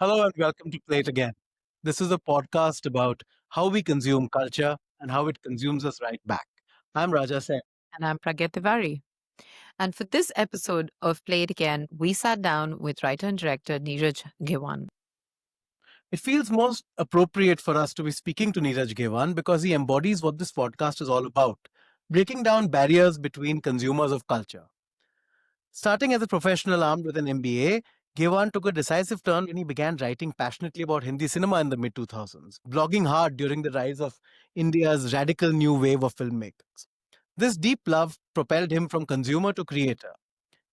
Hello and welcome to Play It Again. This is a podcast about how we consume culture and how it consumes us right back. I'm Raja Sen. And I'm Pragya Tiwari. And for this episode of Play It Again, we sat down with writer and director Neeraj Ghaywan. It feels most appropriate for us to be speaking to Neeraj Ghaywan because he embodies what this podcast is all about, breaking down barriers between consumers of culture. Starting as a professional armed with an MBA, Ghaywan took a decisive turn when he began writing passionately about Hindi cinema in the mid 2000s, blogging hard during the rise of India's radical new wave of filmmakers. This deep love propelled him from consumer to creator.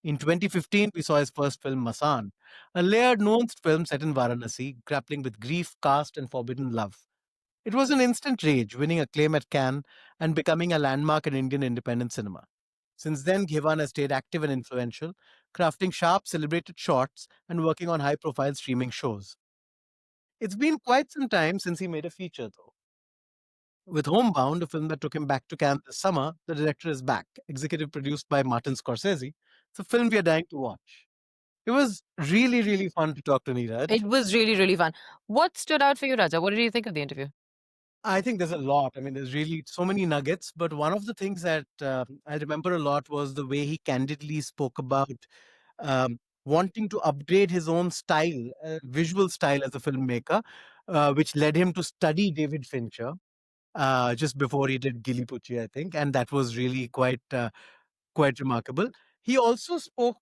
In 2015, we saw his first film, Masaan, a layered, nuanced film set in Varanasi, grappling with grief, caste, and forbidden love. It was an instant rage, winning acclaim at Cannes and becoming a landmark in Indian independent cinema. Since then, Ghewan has stayed active and influential, crafting sharp, celebrated shorts and working on high profile streaming shows. It's been quite some time since he made a feature, though. With Homebound, a film that took him back to Cannes this summer, the director is back, executive produced by Martin Scorsese. It's a film we are dying to watch. It was really, really fun to talk to It Neeraj. was really, really fun. What stood out for you, Raja? What did you think of the interview? I think there's a lot. I mean, there's really so many nuggets, but one of the things that I remember a lot was the way he candidly spoke about wanting to upgrade his own style, visual style as a filmmaker, which led him to study David Fincher just before he did Geeli Puchhi, I think, and that was really quite remarkable. He also spoke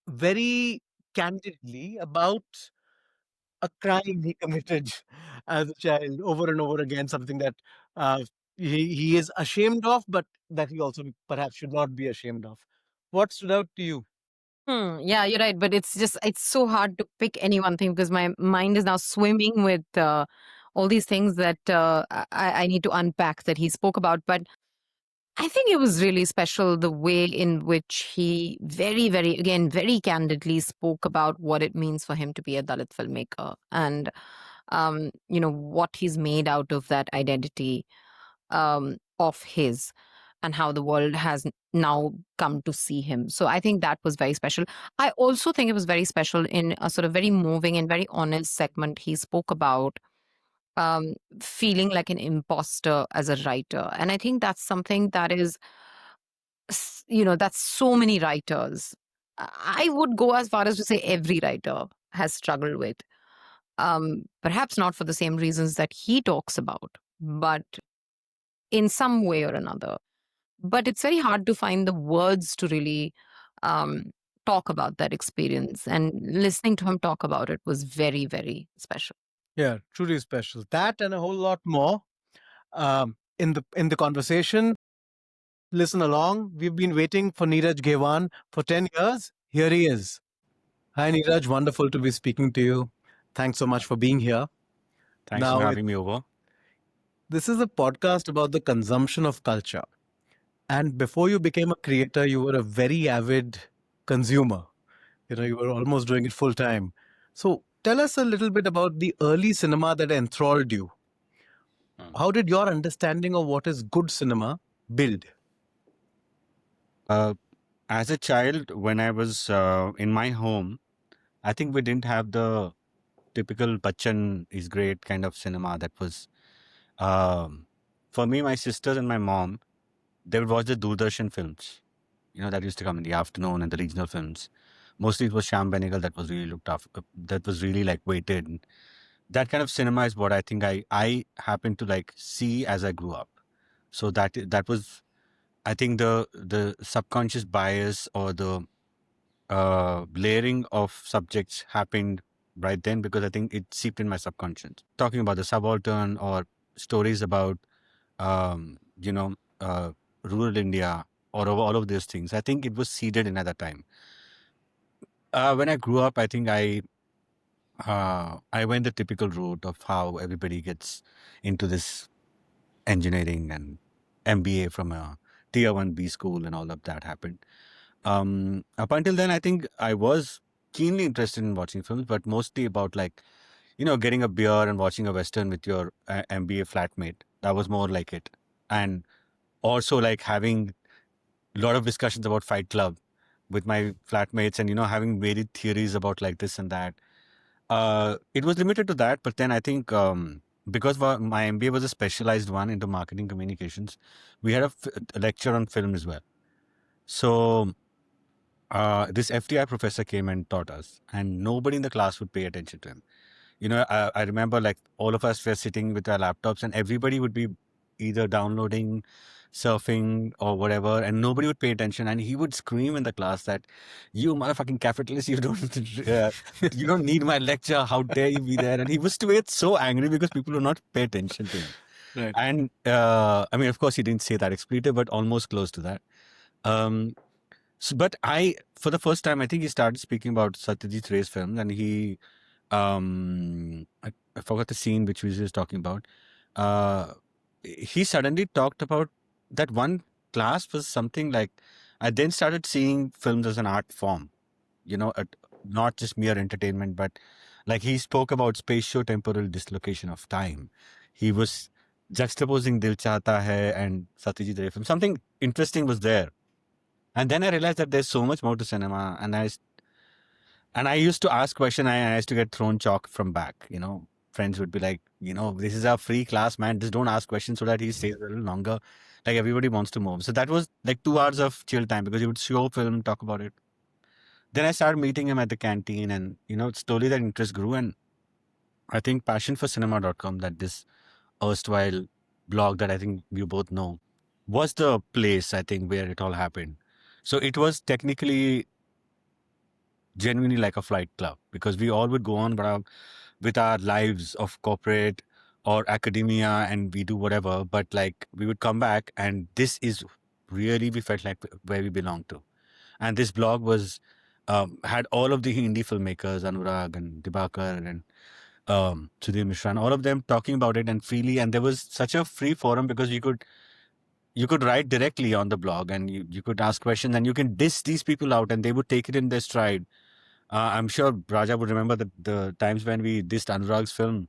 very candidly about a crime he committed as a child over and over again, something that uh, he is ashamed of, but that he also perhaps should not be ashamed of. What stood out to you? Yeah, you're right. But it's so hard to pick any one thing because my mind is now swimming with all these things that I need to unpack that he spoke about. But I think it was really special the way in which he again, very candidly spoke about what it means for him to be a Dalit filmmaker and, what he's made out of that identity of his and how the world has now come to see him. So I think that was very special. I also think it was very special in a sort of very moving and very honest segment. He spoke about feeling like an imposter as a writer. And I think that's something that is, that's so many writers. I would go as far as to say every writer has struggled with. Perhaps not for the same reasons that he talks about, but in some way or another. But it's very hard to find the words to really um, talk about that experience. And listening to him talk about it was very, very special. Yeah, truly special. That and a whole lot more in the conversation. Listen along. We've been waiting for Neeraj Ghaywan for 10 years. Here he is. Hi, Neeraj. Wonderful to be speaking to you. Thanks so much for being here. Thanks for Now, having me over. this is a podcast about the consumption of culture. And before you became a creator, you were a very avid consumer. You were almost doing it full time. So tell us a little bit about the early cinema that enthralled you. Mm. How did your understanding of what is good cinema build? Uh, as a child, when I was in my home, I think we didn't have the typical Bachchan is great kind of cinema that was. Um, for me, my sisters and my mom, they would watch the Doordarshan films, that used to come in the afternoon and the regional films. Mostly it was Sham Benegal that was really looked after, that was really like weighted. That kind of cinema is what I think I happened to like see as I grew up. So that was, I think, the subconscious bias or the layering of subjects happened right then because I think it seeped in my subconscious. Talking about the subaltern or stories about um, you know rural India or all of these things, I think it was seeded in at that time. When I grew up, I think I went the typical route of how everybody gets into this engineering and MBA from a tier 1B school and all of that happened. Up until then, I think I was keenly interested in watching films, but mostly about like, getting a beer and watching a Western with your MBA flatmate. That was more like it. And also like having a lot of discussions about Fight Club with my flatmates and, having varied theories about like this and that. It was limited to that, but then I think because my MBA was a specialized one into marketing communications, we had a lecture on film as well. So this FTI professor came and taught us, and nobody in the class would pay attention to him. I remember like all of us were sitting with our laptops, and everybody would be either downloading, surfing, or whatever, and nobody would pay attention. And he would scream in the class that, "You motherfucking capitalist! You don't need my lecture. How dare you be there?" And he was to it so angry because people would not pay attention to him. Right. And I mean, of course, he didn't say that expletive, but almost close to that. Um, but for the first time, I think he started speaking about Satyajit Ray's film, and I forgot the scene which we were just talking about. He suddenly talked about that one class was something like, I then started seeing films as an art form, not just mere entertainment, but like he spoke about spatio-temporal dislocation of time. He was juxtaposing Dil Chahta Hai and Satyajit Ray film. Something interesting was there. And then I realized that there's so much more to cinema, and I used to ask questions. I used to get thrown chalk from back. Friends would be like, this is a free class, man. Just don't ask questions so that he stays a little longer. Like everybody wants to move. So that was like 2 hours of chill time because he would show film, talk about it. Then I started meeting him at the canteen, and slowly that interest grew. And I think passionforcinema.com, that this erstwhile blog that I think you both know, was the place I think where it all happened. So it was technically genuinely like a flight club because we all would go on with our lives of corporate or academia and we do whatever, but like we would come back and this is really, we felt like where we belong to. And this blog was had all of the Hindi filmmakers, Anurag and Dibakar and Sudhir Mishra, and all of them talking about it and freely. And there was such a free forum because you could write directly on the blog and you could ask questions and you can diss these people out and they would take it in their stride. I'm sure Raja would remember the times when we dissed Anurag's film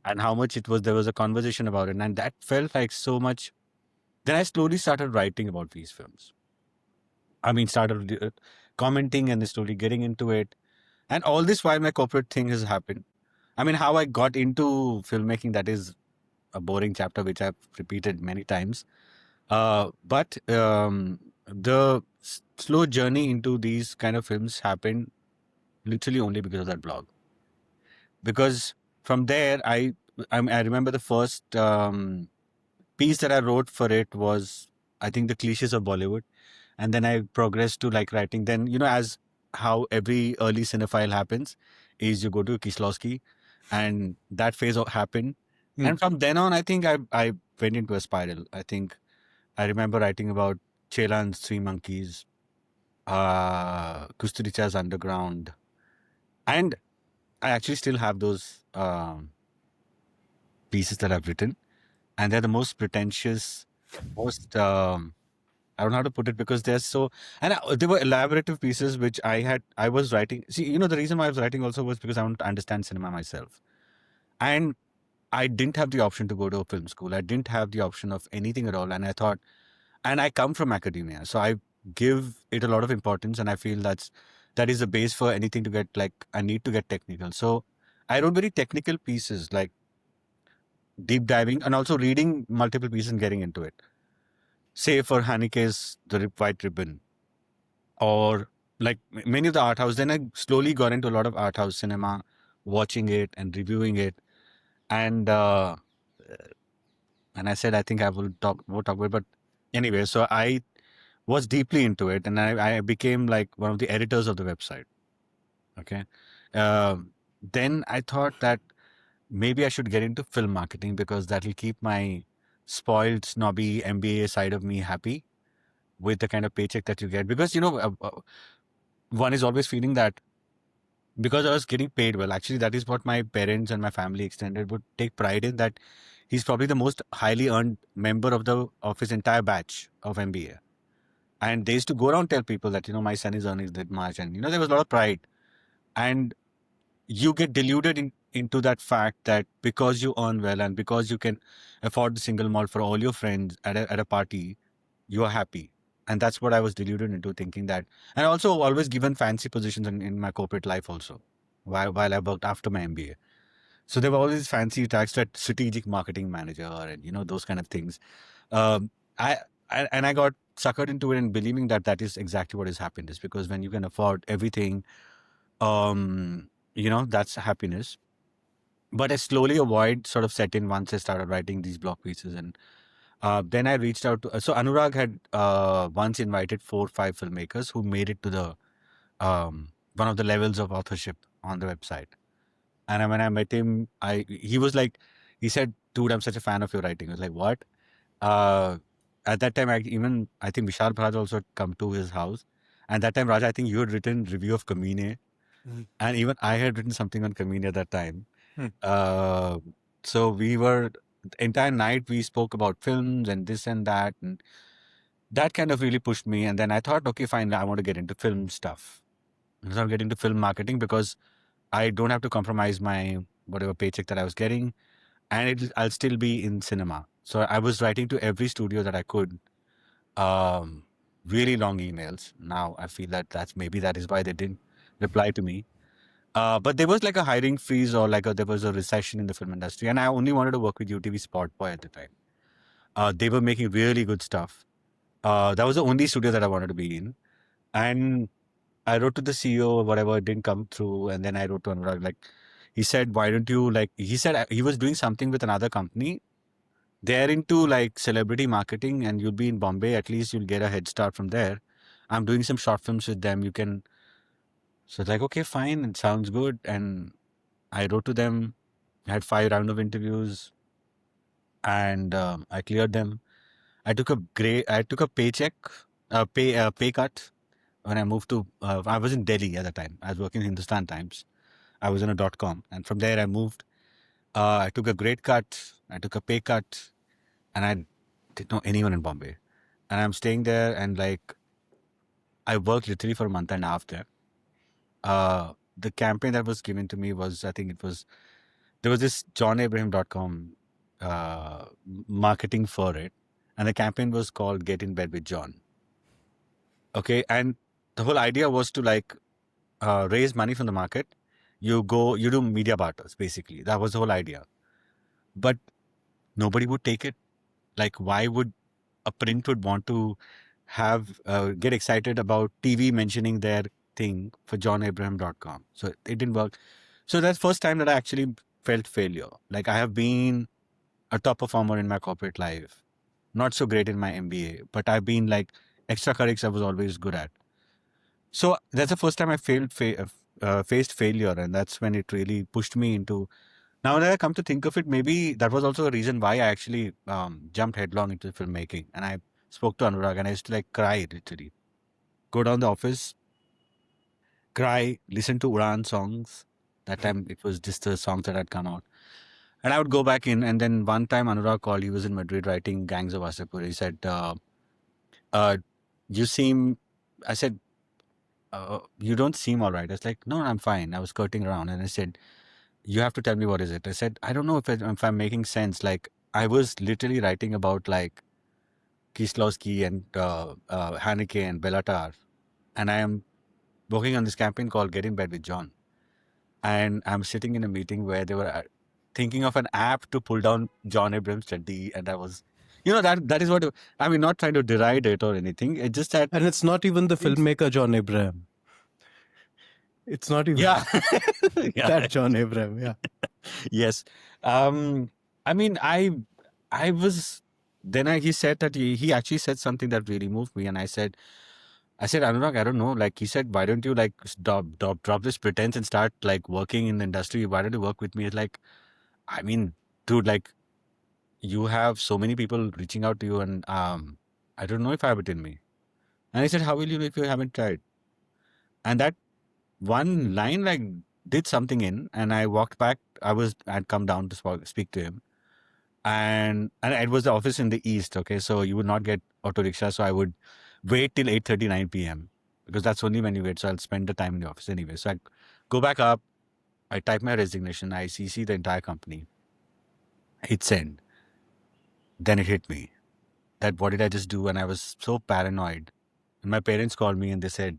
and how much there was a conversation about it. And that felt like so much. Then I slowly started writing about these films. I mean, started commenting and slowly getting into it. And all this while my corporate thing has happened. I mean, how I got into filmmaking, that is a boring chapter, which I've repeated many times. But the slow journey into these kind of films happened literally only because of that blog. Because from there, I remember the first piece that I wrote for it was, I think, the cliches of Bollywood. And then I progressed to like writing. Then, as how every early cinephile happens, is you go to Kieslowski and that phase happened. And from then on, I think I went into a spiral. I think I remember writing about Ceylan's Three Monkeys, Kusturica's Underground. And I actually still have those pieces that I've written. And they're the most pretentious, most, I don't know how to put it because they're so, and they were elaborative pieces which I was writing. See, the reason why I was writing also was because I wanted to understand cinema myself. And I didn't have the option to go to a film school. I didn't have the option of anything at all. And I thought, and I come from academia, so I give it a lot of importance and I feel that is the base for anything to get, like, I need to get technical. So I wrote very technical pieces, like deep diving and also reading multiple pieces and getting into it. Say for Haneke's The White Ribbon, or like many of the art house. Then I slowly got into a lot of art house cinema, watching it and reviewing it. And I said, I think I will won't talk about it. But anyway, so I was deeply into it and I became like one of the editors of the website. Okay. Then I thought that maybe I should get into film marketing because that will keep my spoiled, snobby MBA side of me happy with the kind of paycheck that you get. Because, one is always feeling that because I was getting paid well, actually, that is what my parents and my family extended would take pride in, that he's probably the most highly earned member of his entire batch of MBA. And they used to go around tell people that, my son is earning that much. And, there was a lot of pride. And you get deluded into that fact that because you earn well and because you can afford the single malt for all your friends at a party, you are happy. And that's what I was deluded into thinking that. And also always given fancy positions in my corporate life also. while I worked after my MBA. So there were all these fancy tags like strategic marketing manager and those kind of things. Um, I, I got suckered into it and believing that that is exactly what is happiness, because when you can afford everything, that's happiness. But I slowly avoid sort of set in once I started writing these blog pieces, and then I reached out to. So Anurag had once invited 4 or 5 filmmakers who made it to the one of the levels of authorship on the website. And when I met him, he was like, he said, "Dude, I'm such a fan of your writing." I was like, "What?" Uh, at that time, I think Vishal Bhardwaj also had come to his house, and that time, Raja, I think you had written review of Kaminey, and even I had written something on Kaminey at that time. Uh, so we were the entire night we spoke about films and this and that, and that kind of really pushed me. And then I thought, okay, fine, I want to get into film stuff. I started getting into film marketing because I don't have to compromise my whatever paycheck that I was getting, and I'll still be in cinema. So I was writing to every studio that I could, really long emails. Now I feel that maybe that is why they didn't reply to me. But there was like a hiring freeze, or there was a recession in the film industry, and I only wanted to work with UTV Spot Boy at the time. They were making really good stuff. That was the only studio that I wanted to be in, and I wrote to the CEO or whatever, it didn't come through. And then I wrote to Anurag, like, he said, why don't you, he said he was doing something with another company. They're into like celebrity marketing and you'll be in Bombay. At least you'll get a head start from there. I'm doing some short films with them. You can. So it's like, okay, fine. It sounds good. And I wrote to them. I had 5 rounds of interviews and I cleared them. I took a paycheck, pay cut when I moved to, I was in Delhi at the time. I was working in Hindustan Times. I was in a .com, and from there I moved. I took a great cut. I took a pay cut, and I didn't know anyone in Bombay. And I'm staying there, and like I worked literally for a month and a half there. The campaign that was given to me was, I think it was, there was this JohnAbraham.com marketing for it, and the campaign was called "Get in Bed with John." Okay, and the whole idea was to raise money from the market. You do media barters, basically. That was the whole idea. But nobody would take it. Like, why would a print would want to have get excited about TV mentioning their thing for johnabraham.com? So it didn't work. So that's the first time that I actually felt failure. Like, I have been a top performer in my corporate life, not so great in my MBA, but I've been like extracurriculars I was always good at. So that's the first time I faced failure, and that's when it really pushed me into. Now that I come to think of it, maybe that was also a reason why I actually jumped headlong into filmmaking. And I spoke to Anurag, and I used to like cry literally. Go down the office, cry, listen to Udaan songs. That time it was just the songs that had come out. And I would go back in, and then one time Anurag called. He was in Madrid writing Gangs of Wasseypur. He said, "You seem," I said, "You don't seem all right." I was like, "No, I'm fine." I was skirting around, and I said, "You have to tell me what is it." I said, "I don't know if I'm making sense." Like, I was literally writing about like Kieslowski and Haneke and Bellatar, and I am working on this campaign called "Get in Bed with John," and I'm sitting in a meeting where they were thinking of an app to pull down John Abrams' chaddi, and I was, that is what I mean. Not trying to deride it or anything. It's just that, And it's not even the filmmaker John Abraham. It's not even yeah, yeah. that John Abraham. Yeah. Yes. I mean, I was, then he said that he actually said something that really moved me. And I said, Anurag, I don't know. Like, he said, why don't you like drop this pretense and start like working in the industry? Why don't you work with me? It's like, I mean, dude, like, you have so many people reaching out to you, and I don't know if I have it in me. And he said, how will you know if you haven't tried? And that one line like did something in, and I walked back. I'd come down to speak to him, and it was the office in the east. Okay, so you would not get auto rickshaw, so I would wait till 8:39 p.m. because that's only when you wait. So I'll spend the time in the office anyway. So I go back up, I type my resignation, I CC the entire company, hit send. Then it hit me that what did I just do? And I was so paranoid. And my parents called me and they said,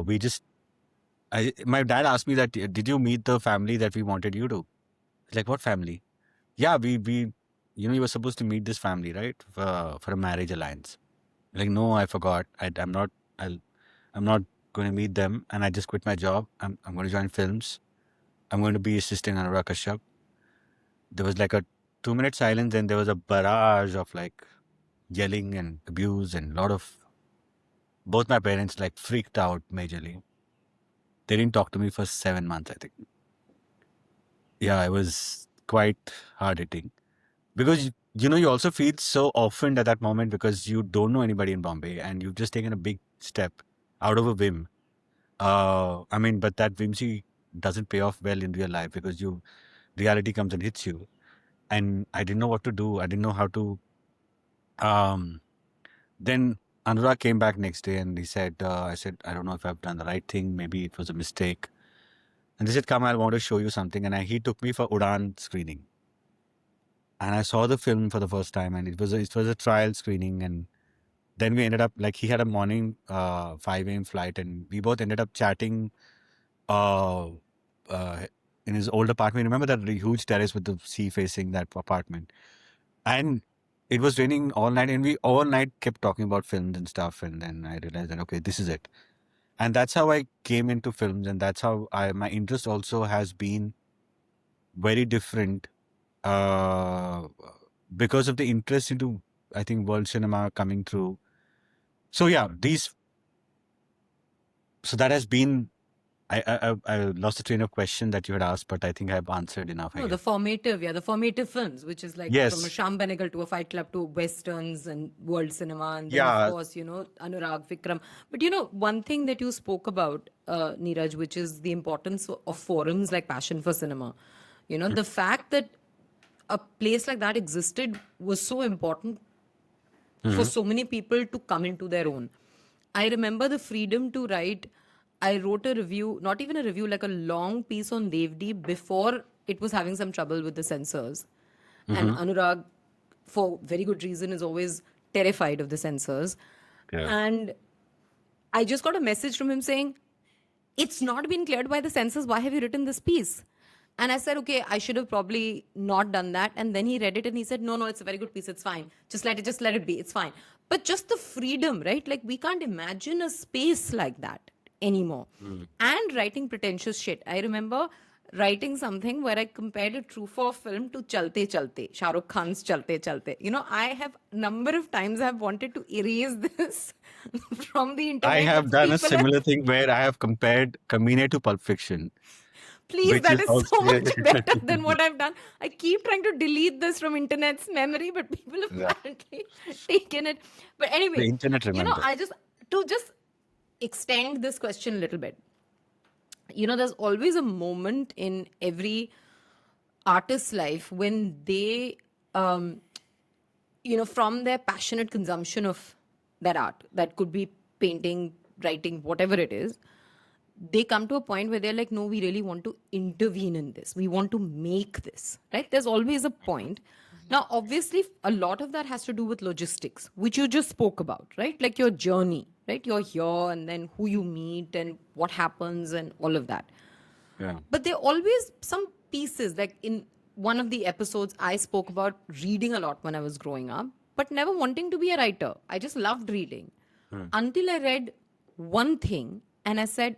we just My dad asked me that, did you meet the family that we wanted you to? Like, what family? Yeah, we you were supposed to meet this family, right? For a marriage alliance. Like, no, I forgot. I'm not going to meet them, and I just quit my job. I'm going to join films. I'm going to be assisting Anurag Kashyap. There was like a 2 minute silence, and there was a barrage of like yelling and abuse, and a lot of both my parents like freaked out majorly. They didn't talk to me for 7 months, I think. Yeah, it was quite hard hitting because you also feel so often at that moment because you don't know anybody in Bombay and you've just taken a big step out of a whim. I mean, but that whimsy doesn't pay off well in real life because reality comes and hits you. And I didn't know what to do. I didn't know how to. Um, then Anurag came back next day and he said, I said, I don't know if I've done the right thing. Maybe it was a mistake. And they said, come, I want to show you something. And he took me for Udaan screening. And I saw the film for the first time, and it was a trial screening. And then we ended up like he had a morning 5 a.m. flight, and we both ended up chatting uh, uh, in his old apartment. Remember that huge terrace with the sea facing that apartment? And it was raining all night, and we all night kept talking about films and stuff. And then I realized that okay, this is it. And that's how I came into films, and that's how my interest also has been very different uh, because of the interest into, I think, world cinema coming through. So yeah, so that has been. I lost the train of question that you had asked, but I think I've answered enough. No, the formative films, which is like from a Yes. Sham Benegal to a Fight Club to westerns and world cinema, and then Yeah. of course, Anurag, Vikram. But one thing that you spoke about, Neeraj, which is the importance of forums like Passion for Cinema. The fact that a place like that existed was so important for so many people to come into their own. I remember the freedom to write. I wrote a review, not even a review, like a long piece on Devdi before it was having some trouble with the censors. And Anurag, for very good reason, is always terrified of the censors. Yeah. And I just got a message from him saying, it's not been cleared by the censors. Why have you written this piece? And I said, okay, I should have probably not done that. And then he read it and he said, no, it's a very good piece. It's fine. Just let it be. It's fine. But just the freedom, right? Like we can't imagine a space like that anymore. And writing pretentious shit. I remember writing something where I compared a true for film to Chalte Chalte, Shah Rukh Khan's Chalte Chalte. I have number of times I've wanted to erase this from the internet. I have done a People similar thing where I have compared Kaminey to Pulp Fiction. Please, Which that is is so also- much better than what I've done. I keep trying to delete this from internet's memory, but people have Yeah. apparently taken it. But anyway, The internet remembers. I just extend this question a little bit. There's always a moment in every artist's life when they, from their passionate consumption of that art, that could be painting, writing, whatever it is, they come to a point where they're like, no, we really want to intervene in this. We want to make this, right? There's always a point. Now, obviously, a lot of that has to do with logistics, which you just spoke about, right? Like your journey, right? You're here and then who you meet and what happens and all of that. Yeah. But there are always some pieces, like in one of the episodes, I spoke about reading a lot when I was growing up, but never wanting to be a writer. I just loved reading. Until I read one thing and I said,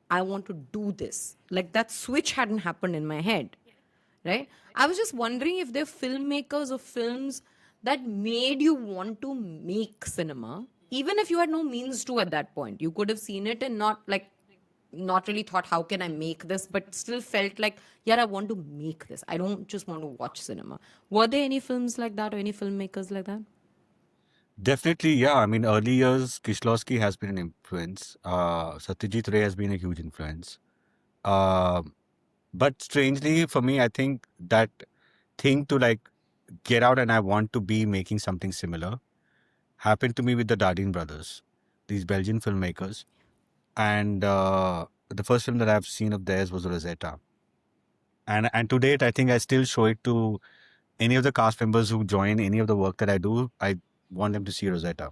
I want to do this. Like that switch hadn't happened in my head, right? I was just wondering if there are filmmakers or films that made you want to make cinema, even if you had no means to at that point. You could have seen it and not really thought, how can I make this, but still felt like, yeah, I want to make this. I don't just want to watch cinema. Were there any films like that or any filmmakers like that? Definitely, yeah. I mean, early years, Kishlowski has been an influence. Satyajit Ray has been a huge influence. But strangely, for me, I think that thing to like get out and I want to be making something similar happened to me with the Dardenne brothers, these Belgian filmmakers. And the first film that I've seen of theirs was Rosetta. And to date, I think I still show it to any of the cast members who join any of the work that I do. I want them to see Rosetta.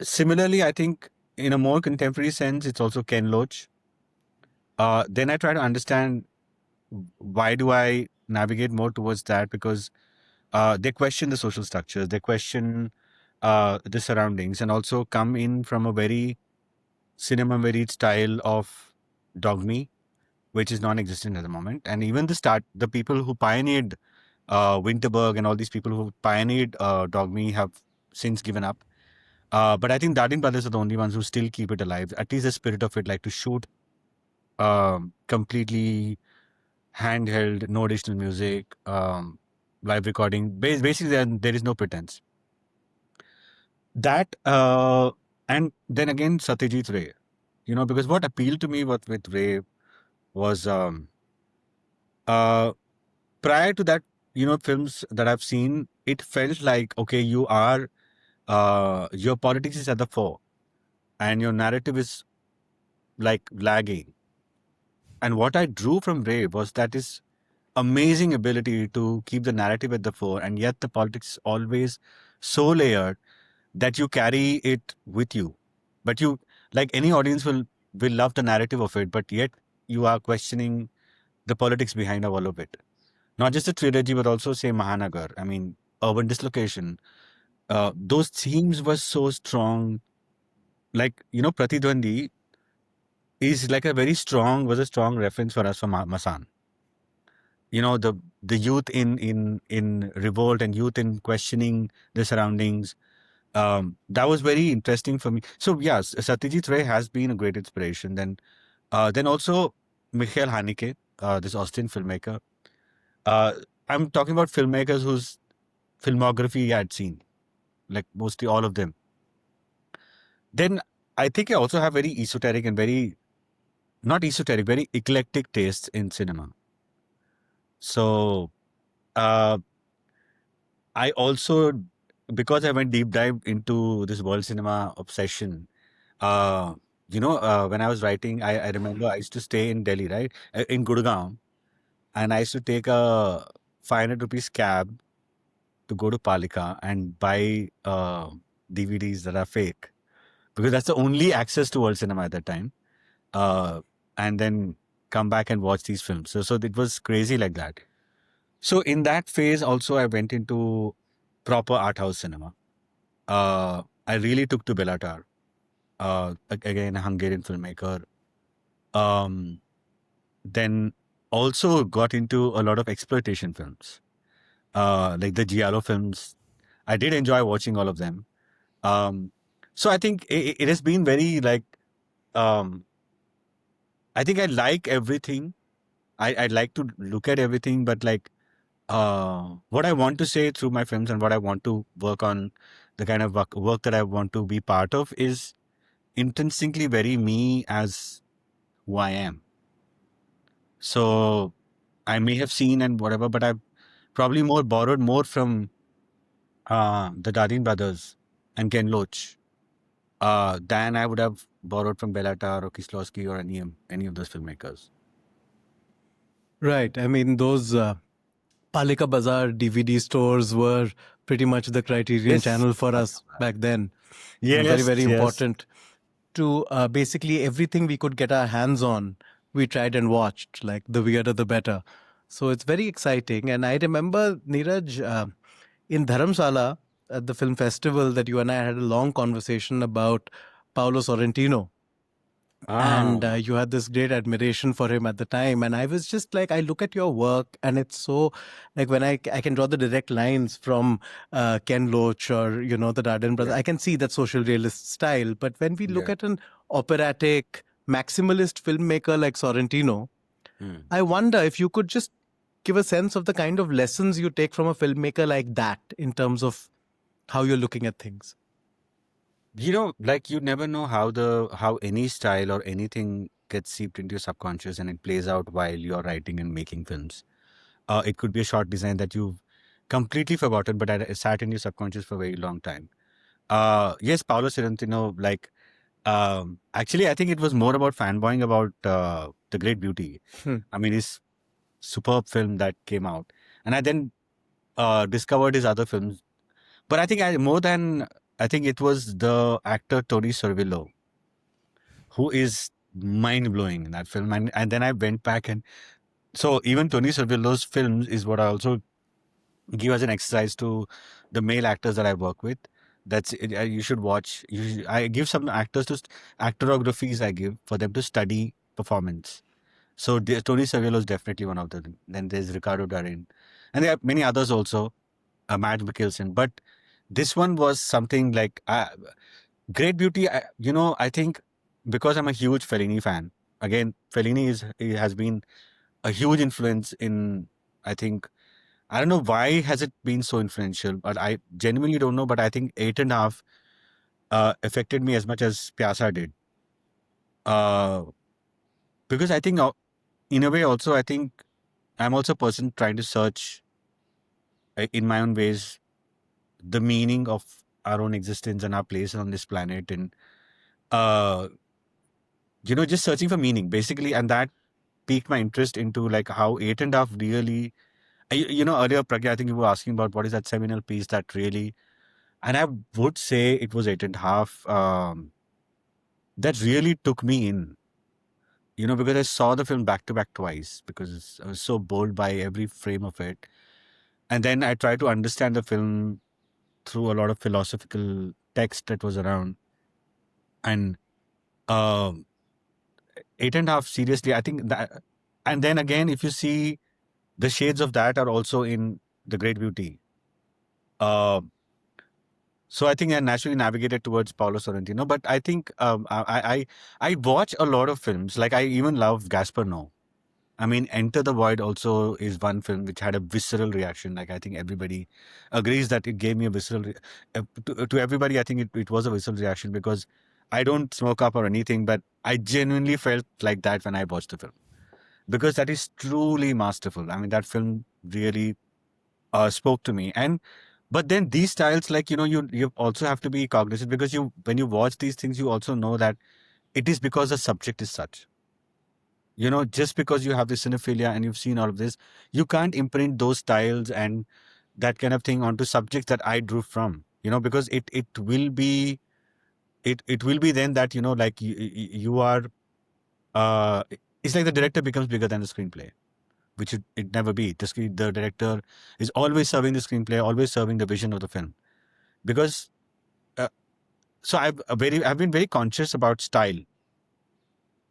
Similarly, I think in a more contemporary sense, it's also Ken Loach. Then I try to understand why do I navigate more towards that, because they question the social structures, they question the surroundings, and also come in from a very cinema varied style of dogme, which is non-existent at the moment. And even the people who pioneered Winterberg and all these people who pioneered dogme have since given up. But I think Dardenne brothers are the only ones who still keep it alive, at least the spirit of it, like to shoot completely handheld, no additional music, live recording. Basically, there is no pretense. That and then again, Satyajit Ray, because what appealed to me with Ray was prior to that, films that I've seen, it felt like, okay, your politics is at the fore and your narrative is like lagging. And what I drew from Ray was that his amazing ability to keep the narrative at the fore, and yet the politics is always so layered that you carry it with you. But you, like any audience, will love the narrative of it, but yet you are questioning the politics behind all of it. Not just the trilogy, but also say Mahanagar. I mean, urban dislocation. Those themes were so strong. Like, Pratidwandi is like was a strong reference for us from Masaan. The youth in revolt and youth in questioning the surroundings. That was very interesting for me. So yes, Satyajit Ray has been a great inspiration. Then also Michael Haneke, this Austrian filmmaker. I'm talking about filmmakers whose filmography I had seen, like mostly all of them. Then I think I also have very esoteric and not esoteric, very eclectic tastes in cinema. So I also, because I went deep dive into this world cinema obsession, when I was writing, I remember I used to stay in Delhi, right? In Gurgaon. And I used to take a 500 rupees cab to go to Palika and buy DVDs that are fake, because that's the only access to world cinema at that time. And then come back and watch these films. So it was crazy like that. So in that phase also, I went into proper art house cinema. I really took to Belatar, again a Hungarian filmmaker. Then also got into a lot of exploitation films, like the Giallo films. I did enjoy watching all of them. So I think it has been very like, I think I like everything. I like to look at everything, but like what I want to say through my films and what I want to work on, the kind of work that I want to be part of, is intrinsically very me as who I am. So I may have seen and whatever, but I've probably borrowed more from the Dardenne brothers and Ken Loach than I would have borrowed from Belatar or Kieslowski or any of those filmmakers. Right. I mean, those Palika Bazaar DVD stores were pretty much the Criterion Yes. channel for us back then. Yes, Very, very yes. important. To basically everything we could get our hands on, we tried and watched, like the weirder the better. So it's very exciting. And I remember, Neeraj, in Dharamsala at the film festival, that you and I had a long conversation about Paolo Sorrentino. And you had this great admiration for him at the time. And I was just like, I look at your work and it's so, like when I can draw the direct lines from Ken Loach or, the Dardenne brothers, I can see that social realist style. But when we look at an operatic, maximalist filmmaker like Sorrentino, I wonder if you could just give a sense of the kind of lessons you take from a filmmaker like that in terms of how you're looking at things. Like you never know how any style or anything gets seeped into your subconscious and it plays out while you're writing and making films. It could be a short design that you've completely forgotten, but it sat in your subconscious for a very long time. Yes, Paolo Sorrentino, like, actually, I think it was more about fanboying about The Great Beauty. I mean, his superb film that came out. And I then discovered his other films. But I think I think it was the actor Tony Servillo who is mind blowing in that film. And then I went back, and so even Tony Servillo's films is what I also give as an exercise to the male actors that I work with. That's it, you should watch. I give some actors to actorographies. I give for them to study performance. So Tony Servillo is definitely one of them. Then there's Ricardo Darin, and there are many others also. Matt Mikkelsen, but this one was something like Great Beauty. I think because I'm a huge Fellini fan. Again, Fellini he has been a huge influence in. I think I don't know why has it been so influential, but I genuinely don't know. But I think Eight and a Half affected me as much as Pyasa did. Uh, because I think in a way also I think I'm also a person trying to search in my own ways the meaning of our own existence and our place on this planet, and uh, just searching for meaning basically, and that piqued my interest into like how Eight and a Half really. Earlier, Pragya, I think you were asking about what is that seminal piece that really, and I would say it was Eight and a Half that really took me in. Because I saw the film back to back twice because I was so bowled by every frame of it, and then I tried to understand the film through a lot of philosophical text that was around, and um Eight and a Half, seriously, I think that, and then again, if you see the shades of that are also in The Great Beauty. Uh, so I think I naturally navigated towards Paolo Sorrentino, but I think I watch a lot of films. Like I even love Gaspar Noé. I mean, Enter the Void also is one film which had a visceral reaction. Like I think everybody agrees that it gave me a visceral. To everybody, I think it was a visceral reaction because I don't smoke up or anything, but I genuinely felt like that when I watched the film because that is truly masterful. I mean, that film really spoke to me. And but then these styles, like you also have to be cognizant because when you watch these things, you also know that it is because the subject is such. Just because you have this cinephilia and you've seen all of this, you can't imprint those styles and that kind of thing onto subjects that I drew from. Because it will be it will be then that like you are. Uh, it's like the director becomes bigger than the screenplay, which it never be. The director is always serving the screenplay, always serving the vision of the film. Because uh, so I've been very conscious about style.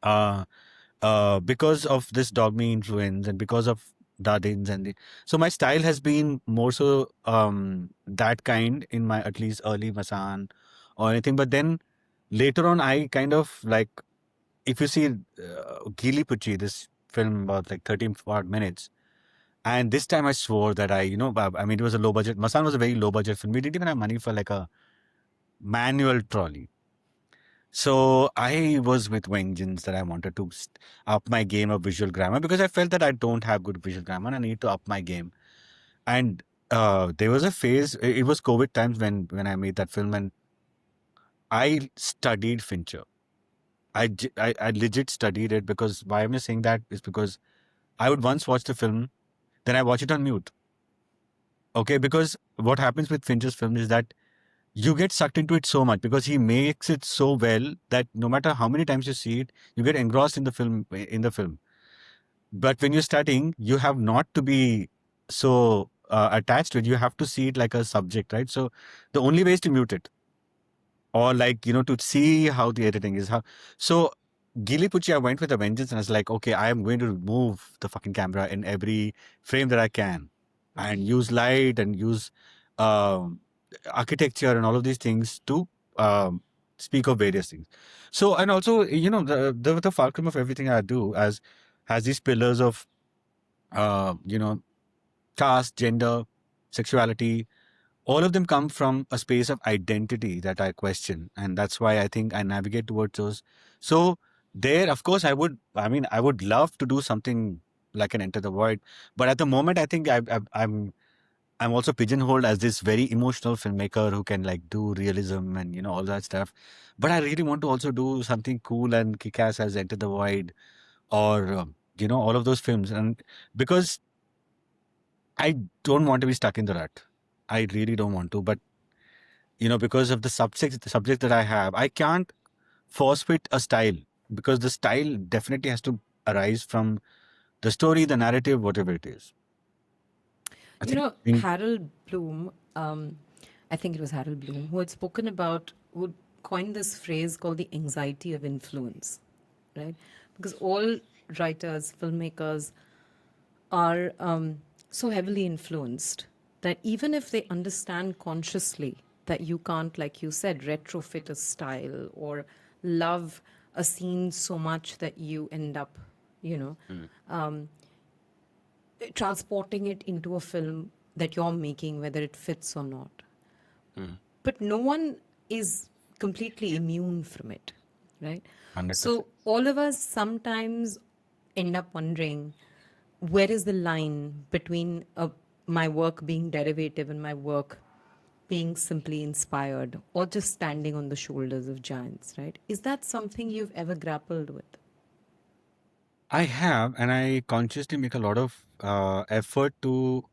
Uh, because of this Dogme influence and because of Dardennes so my style has been more so that kind in my at least early Masaan or anything. But then later on, I kind of like if you see Geeli Puchhi, this film about like 13 odd minutes. And this time I swore that I mean, it was a low budget. Masaan was a very low budget film. We didn't even have money for like a manual trolley. So I was with vengeance that I wanted to up my game of visual grammar because I felt that I don't have good visual grammar. I need to up my game. And there was a phase. It was COVID times when I made that film, and I studied Fincher. I legit studied it because why am I saying that is because I would once watch the film, then I watch it on mute. Okay, because what happens with Fincher's film is that you get sucked into it so much because he makes it so well that no matter how many times you see it, you get engrossed in the film. But when you're studying, you have not to be so attached to it. You have to see it like a subject, right? So the only way is to mute it or like to see how the editing is. So Geeli Puchhi, I went with a vengeance and I was like, okay, I am going to move the fucking camera in every frame that I can and use light and use um, architecture and all of these things to um, speak of various things. So, and also, the fulcrum of everything I do has these pillars of, caste, gender, sexuality, all of them come from a space of identity that I question. And that's why I think I navigate towards those. So there, of course, I would love to do something like an Enter the Void. But at the moment, I think I'm also pigeonholed as this very emotional filmmaker who can like do realism and, all that stuff. But I really want to also do something cool and kick-ass as Enter the Void or, all of those films. And because I don't want to be stuck in the rut. I really don't want to. But because of the subject that I have, I can't force fit a style. because the style definitely has to arise from the story, the narrative, whatever it is. You know, Harold Bloom, I think it was Harold Bloom, who had spoken about, who coined this phrase called the anxiety of influence, right? Because all writers, filmmakers are so heavily influenced that even if they understand consciously that you can't, like you said, retrofit a style or love a scene so much that you end up, transporting it into a film that you're making, whether it fits or not. But no one is completely immune from it, right? 100%. So all of us sometimes end up wondering, where is the line between my work being derivative and my work being simply inspired or just standing on the shoulders of giants, right? Is that something you've ever grappled with? I have, and I consciously make a lot of effort to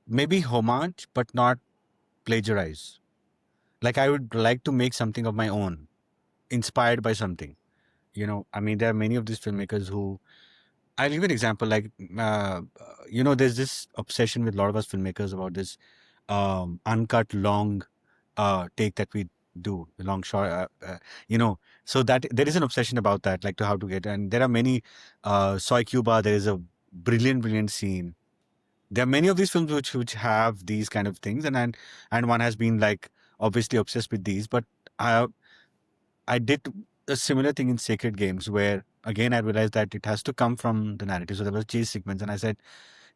maybe homage, but not plagiarize. Like I would like to make something of my own, inspired by something. I mean, there are many of these filmmakers who. I'll give you an example. Like, there's this obsession with a lot of us filmmakers about this uncut long take that we do, the long shot. So that there is an obsession about that, like to how to get. And there are many. Soy Cuba, there is a brilliant scene. There are many of these films which have these kind of things, and one has been like obviously obsessed with these. But I did a similar thing in Sacred Games, where again I realized that it has to come from the narrative. So there was a chase sequence, and I said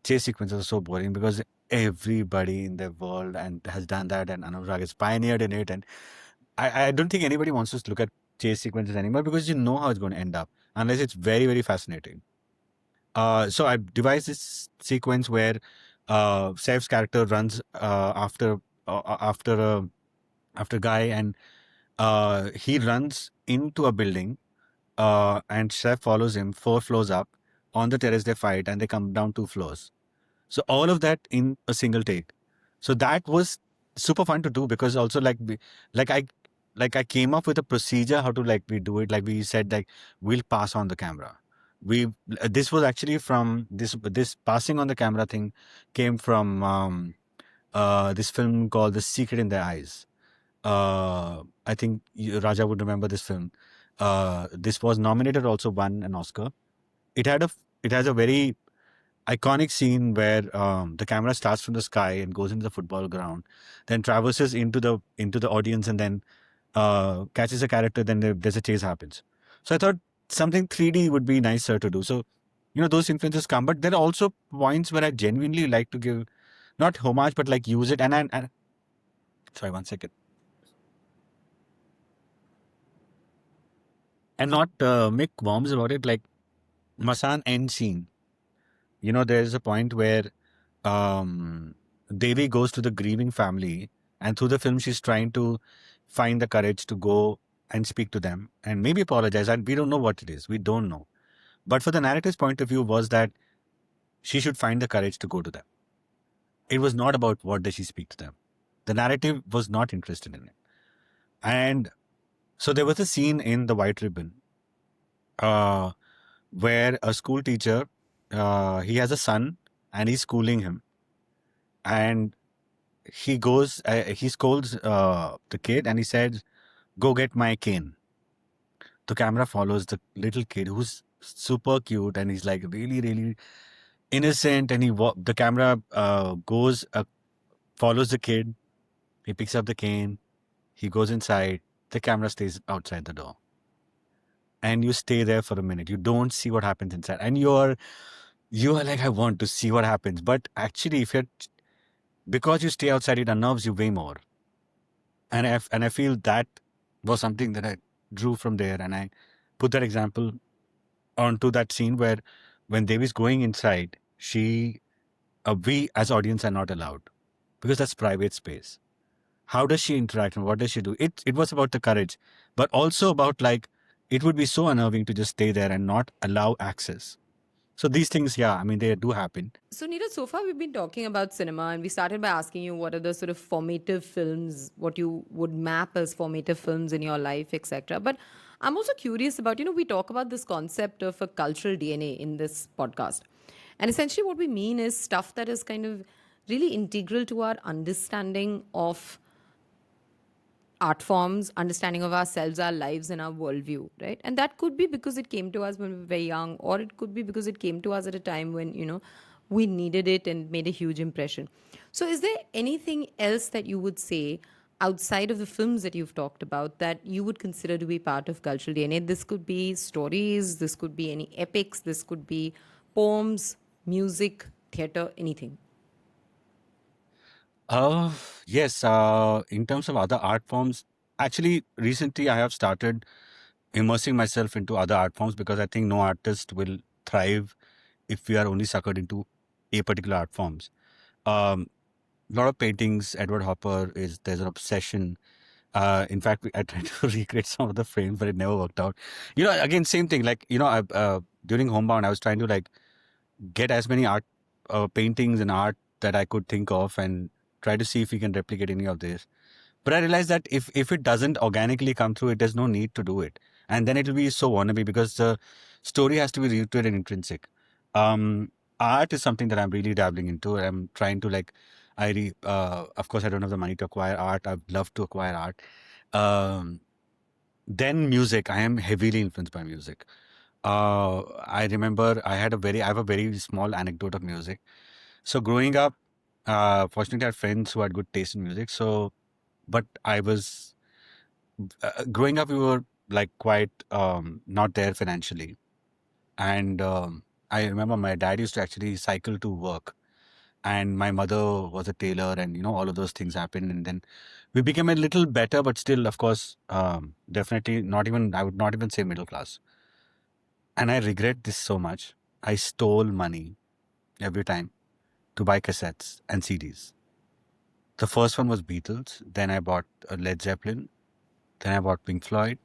chase sequences are so boring because everybody in the world and has done that, and Anurag is pioneered in it. And I don't think anybody wants to look at chase sequences anymore because you know how it's going to end up, unless it's very, very fascinating. So I devised this sequence where Saif's character runs after guy, and he runs into a building, and Chef follows him 4 floors up. On the terrace, they fight, and they come down 2 floors. So all of that in a single take. So that was super fun to do because also like I like I came up with a procedure how to like we do it. Like we said, like we'll pass on the camera. We This was actually from this passing on the camera thing came from this film called The Secret in Their Eyes. I think Raja would remember this film. This was nominated, also won an Oscar. It has a very iconic scene where the camera starts from the sky and goes into the football ground, then traverses into the audience, and then catches a character. Then there's a chase happens. So I thought something 3D would be nicer to do. So those influences come, but there are also points where I genuinely like to give not homage but like use it. And sorry, 1 second. And not make qualms about it. Like Masaan end scene. There's a point where Devi goes to the grieving family, and through the film, she's trying to find the courage to go and speak to them and maybe apologize. And we don't know what it is. We don't know. But for the narrative's point of view, was that she should find the courage to go to them. It was not about what does she speak to them. The narrative was not interested in it. And so there was a scene in The White Ribbon where a school teacher, he has a son and he's schooling him. And he scolds the kid and he says, "Go get my cane." The camera follows the little kid who's super cute and he's like really, really innocent. And the camera follows the kid. He picks up the cane. He goes inside. The camera stays outside the door. And you stay there for a minute. You don't see what happens inside. And you are like, I want to see what happens. But actually, because you stay outside, it unnerves you way more. And I feel that was something that I drew from there, and I put that example onto that scene where when Devi's going inside, we as audience are not allowed because that's private space. How does she interact and what does she do? It was about the courage, but also about like it would be so unnerving to just stay there and not allow access. So these things, yeah, I mean, they do happen. So, Neeraj, so far we've been talking about cinema, and we started by asking you what are the sort of formative films, what you would map as formative films in your life, etc. But I'm also curious about, we talk about this concept of a cultural DNA in this podcast. And essentially, what we mean is stuff that is kind of really integral to our understanding of art forms, understanding of ourselves, our lives, and our worldview, right? And that could be because it came to us when we were very young, or it could be because it came to us at a time when, we needed it and made a huge impression. So, is there anything else that you would say outside of the films that you've talked about that you would consider to be part of cultural DNA? This could be stories, this could be any epics, this could be poems, music, theater, anything. Yes, in terms of other art forms, actually, recently I have started immersing myself into other art forms because I think no artist will thrive if we are only suckered into a particular art forms. A lot of paintings, Edward Hopper there's an obsession. In fact, I tried to recreate some of the frames, but it never worked out. Again, same thing. Like, during Homebound, I was trying to like get as many art paintings and art that I could think of and try to see if we can replicate any of this. But I realized that if it doesn't organically come through, there's no need to do it. And then it'll be so wannabe because the story has to be rooted and intrinsic. Art is something that I'm really dabbling into. I'm trying to like, of course, I don't have the money to acquire art. I'd love to acquire art. Then music. I am heavily influenced by music. I remember I have a very small anecdote of music. So growing up, fortunately, I had friends who had good taste in music. So, but I was growing up, we were like quite not there financially, and I remember my dad used to actually cycle to work, and my mother was a tailor, and all of those things happened, and then we became a little better, but still, of course, definitely not even. I would not even say middle class. And I regret this so much. I stole money every time to buy cassettes and CDs. The first one was Beatles. Then I bought Led Zeppelin. Then I bought Pink Floyd.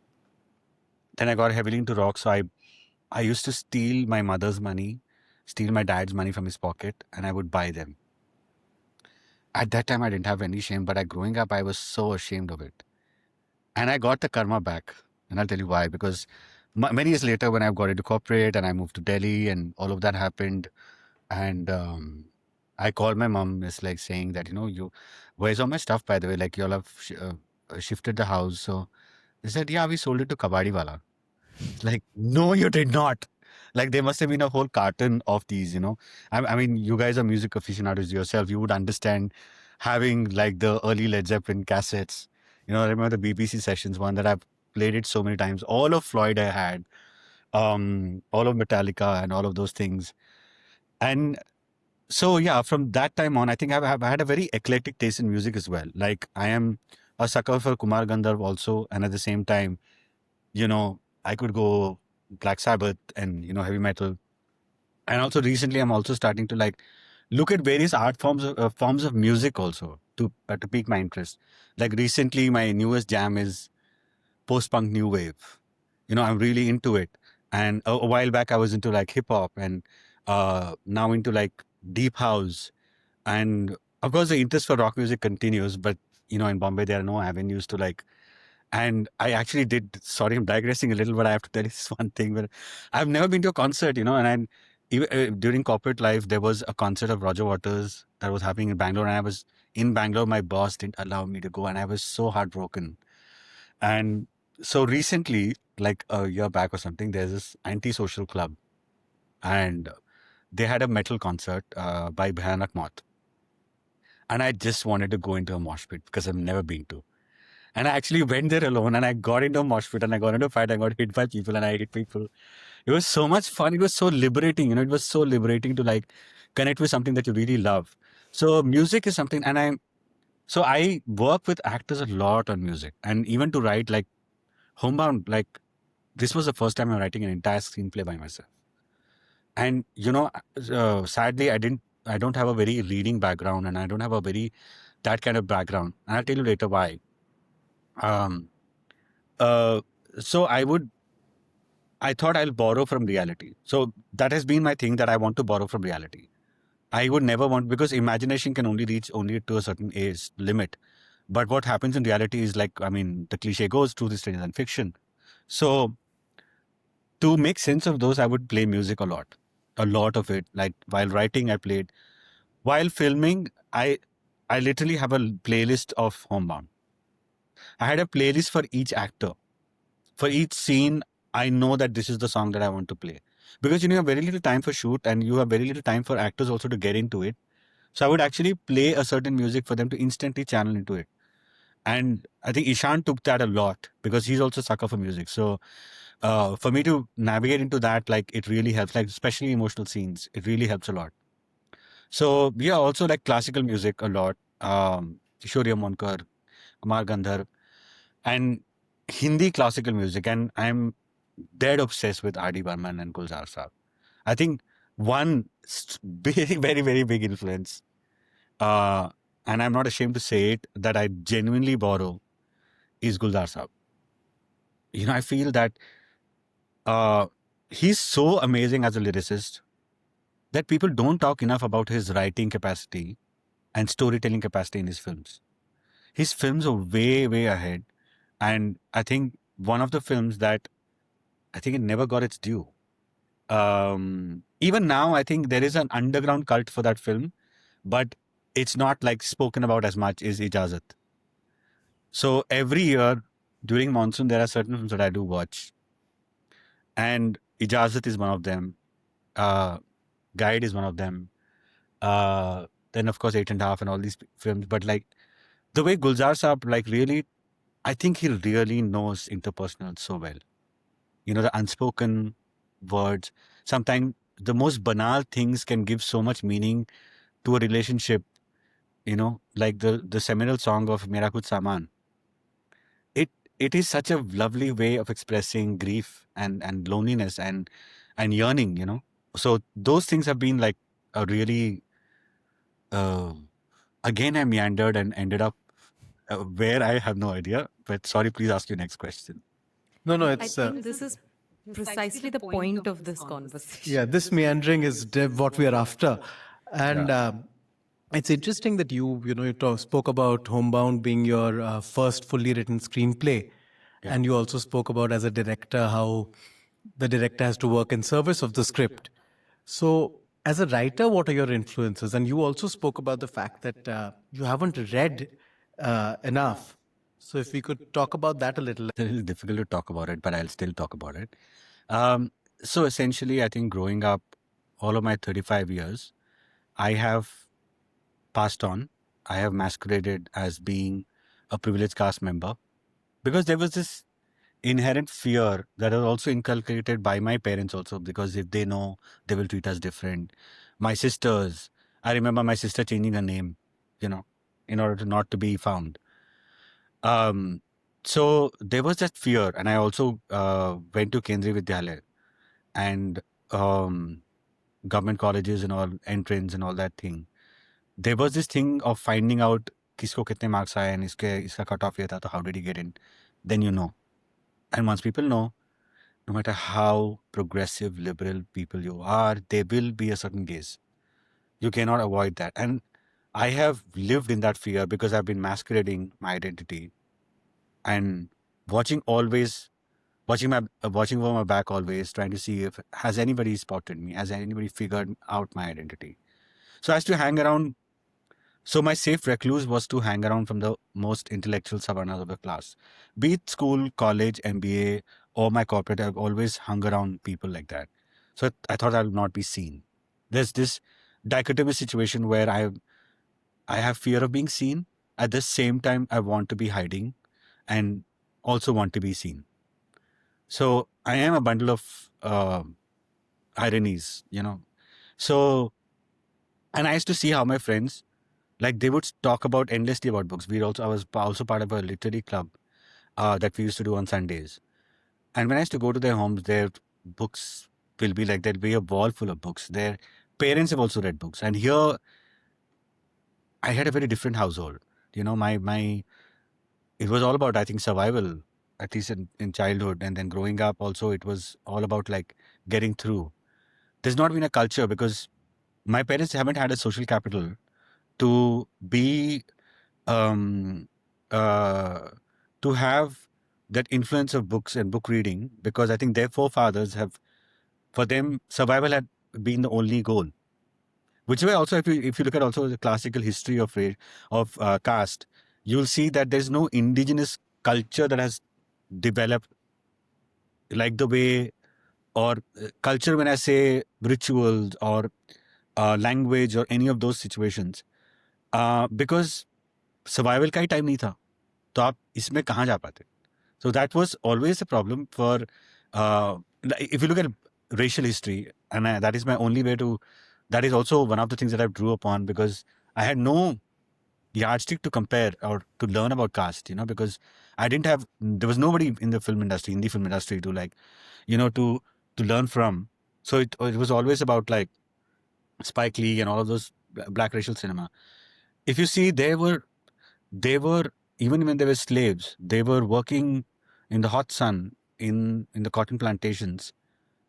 Then I got heavily into rock. So I used to steal my mother's money, steal my dad's money from his pocket, and I would buy them. At that time, I didn't have any shame, but growing up, I was so ashamed of it. And I got the karma back. And I'll tell you why. Because many years later, when I got into corporate and I moved to Delhi and all of that happened, and I called my mom. It's like saying that, where's all my stuff, by the way? Like, you all have shifted the house. So they said, yeah, we sold it to Kabadi Wala. Like, no, you did not. Like, there must have been a whole carton of these, I mean, you guys are music aficionados yourself. You would understand having like the early Led Zeppelin cassettes. I remember the BBC Sessions one that I've played it so many times. All of Floyd I had, all of Metallica and all of those things. And so, yeah, from that time on, I think I've had a very eclectic taste in music as well. Like, I am a sucker for Kumar Gandharv also. And at the same time, I could go Black Sabbath and, heavy metal. And also recently, I'm also starting to like look at various art forms of music also to pique my interest. Like recently, my newest jam is post-punk new wave. I'm really into it. And a while back, I was into like hip hop and now into like deep house. And of course, the interest for rock music continues. But, in Bombay, there are no avenues to like. And I actually did, sorry, I'm digressing a little, but I have to tell you this one thing where I've never been to a concert, and even during corporate life, there was a concert of Roger Waters that was happening in Bangalore. And I was in Bangalore, my boss didn't allow me to go. And I was so heartbroken. And so recently, like a year back or something, there's this anti-social club. And they had a metal concert by Bhayanak Moth. And I just wanted to go into a mosh pit because I've never been to. And I actually went there alone and I got into a mosh pit and I got into a fight. I got hit by people and I hit people. It was so much fun. It was so liberating. It was so liberating to like connect with something that you really love. So music is something, and I work with actors a lot on music, and even to write like Homebound, like this was the first time I'm writing an entire screenplay by myself. And sadly, I don't have a very reading background, and I don't have a very that kind of background. And I'll tell you later why. Um, so I would I thought I'll borrow from reality. So that has been my thing, that I want to borrow from reality. I would never want, because imagination can only reach only to a certain age limit. But what happens in reality is, like, I mean, the cliche goes, truth is stranger than fiction. So to make sense of those, I would play music a lot of it. Like while writing, I played. While filming, I literally have a playlist of Homebound. I had a playlist for each actor. For each scene, I know that this is the song that I want to play. Because you have very little time for shoot, and you have very little time for actors also to get into it. So I would actually play a certain music for them to instantly channel into it. And I think Ishan took that a lot, because he's also a sucker for music. So for me to navigate into that, like, it really helps, like especially emotional scenes, it really helps a lot. So yeah, also like classical music a lot. Kishore Monkar, Amar Gandhar, and Hindi classical music. And I'm dead obsessed with R.D. Burman and Gulzar Saab. I think one very, very, very big influence, and I'm not ashamed to say it, that I genuinely borrow is Gulzar Saab. You know, I feel that he's so amazing as a lyricist that people don't talk enough about his writing capacity and storytelling capacity in his films. His films are way, way ahead. And I think one of the films that I think it never got its due. Even now, I think there is an underground cult for that film, but it's not like spoken about as much as Ijazat. So every year during monsoon, there are certain films that I do watch. And Ijazat is one of them. Guide is one of them. Then of course 8.5 and all these films. But like the way Gulzar Saab, like, really, I think he really knows interpersonal so well. You know, the unspoken words. Sometimes the most banal things can give so much meaning to a relationship. You know, like the seminal song of Mera Kuch Saman. It is such a lovely way of expressing grief and loneliness and yearning, you know. So those things have been like a really, again, I meandered and ended up where I have no idea. But sorry, please ask your next question. No, no, I it's think this is precisely the point of this conversation. yeah, this meandering is what we are after. And it's interesting that you spoke about Homebound being your first fully written screenplay. And you also spoke about, as a director, how the director has to work in service of the script. So as a writer, what are your influences? And you also spoke about the fact that you haven't read enough. So if we could talk about that a little. It's a little difficult to talk about it, but I'll still talk about it. So essentially, I think growing up, all of my 35 years, I have passed on. I have masqueraded as being a privileged caste member, because there was this inherent fear that was also inculcated by my parents also, because if they know, they will treat us different. My sisters, I remember my sister changing her name, you know, in order to not to be found. So there was that fear, and I also went to Kendriya Vidyalaya and government colleges and all, entrance and all that thing. There was this thing of finding out kisko kitne marks aaye and iska cutoff ye tha, so how did he get in? Then you know. And once people know, no matter how progressive, liberal people you are, there will be a certain gaze. You cannot avoid that. And I have lived in that fear because I've been masquerading my identity and watching over my back always, trying to see if has anybody spotted me, has anybody figured out my identity. So I used to hang around. So my safe recluse was to hang around from the most intellectual savarnas of the class. Be it school, college, MBA, or my corporate, I've always hung around people like that. So I thought I would not be seen. There's this dichotomous situation where I have fear of being seen. At the same time, I want to be hiding and also want to be seen. So I am a bundle of ironies, you know. So, and I used to see how my friends, like, they would talk about endlessly about books. I was also part of a literary club that we used to do on Sundays. And when I used to go to their homes, their books will be like, there'll be a wall full of books. Their parents have also read books. And here, I had a very different household. You know, it was all about, I think, survival. at least in childhood, and then growing up also, it was all about like getting through. There's not been a culture because my parents haven't had a social capital to be um, uh, to have that influence of books and book reading, because I think their forefathers have, for them, survival had been the only goal. Which way also, if you look at also the classical history of caste, you'll see that there's no indigenous culture that has developed like the way, or culture when I say rituals or language or any of those situations, because survival का ही time नहीं था, तो आप इसमें कहाँ जा पाते? So that was always a problem for, if you look at racial history, and that is my only way to, that is also one of the things that I drew upon, because I had no yardstick to compare or to learn about caste, because I didn't have, there was nobody in the film industry, in the film industry to like, to learn from. So it was always about like Spike Lee and all of those black racial cinema. If you see, they were, even when they were slaves, they were working in the hot sun in the cotton plantations,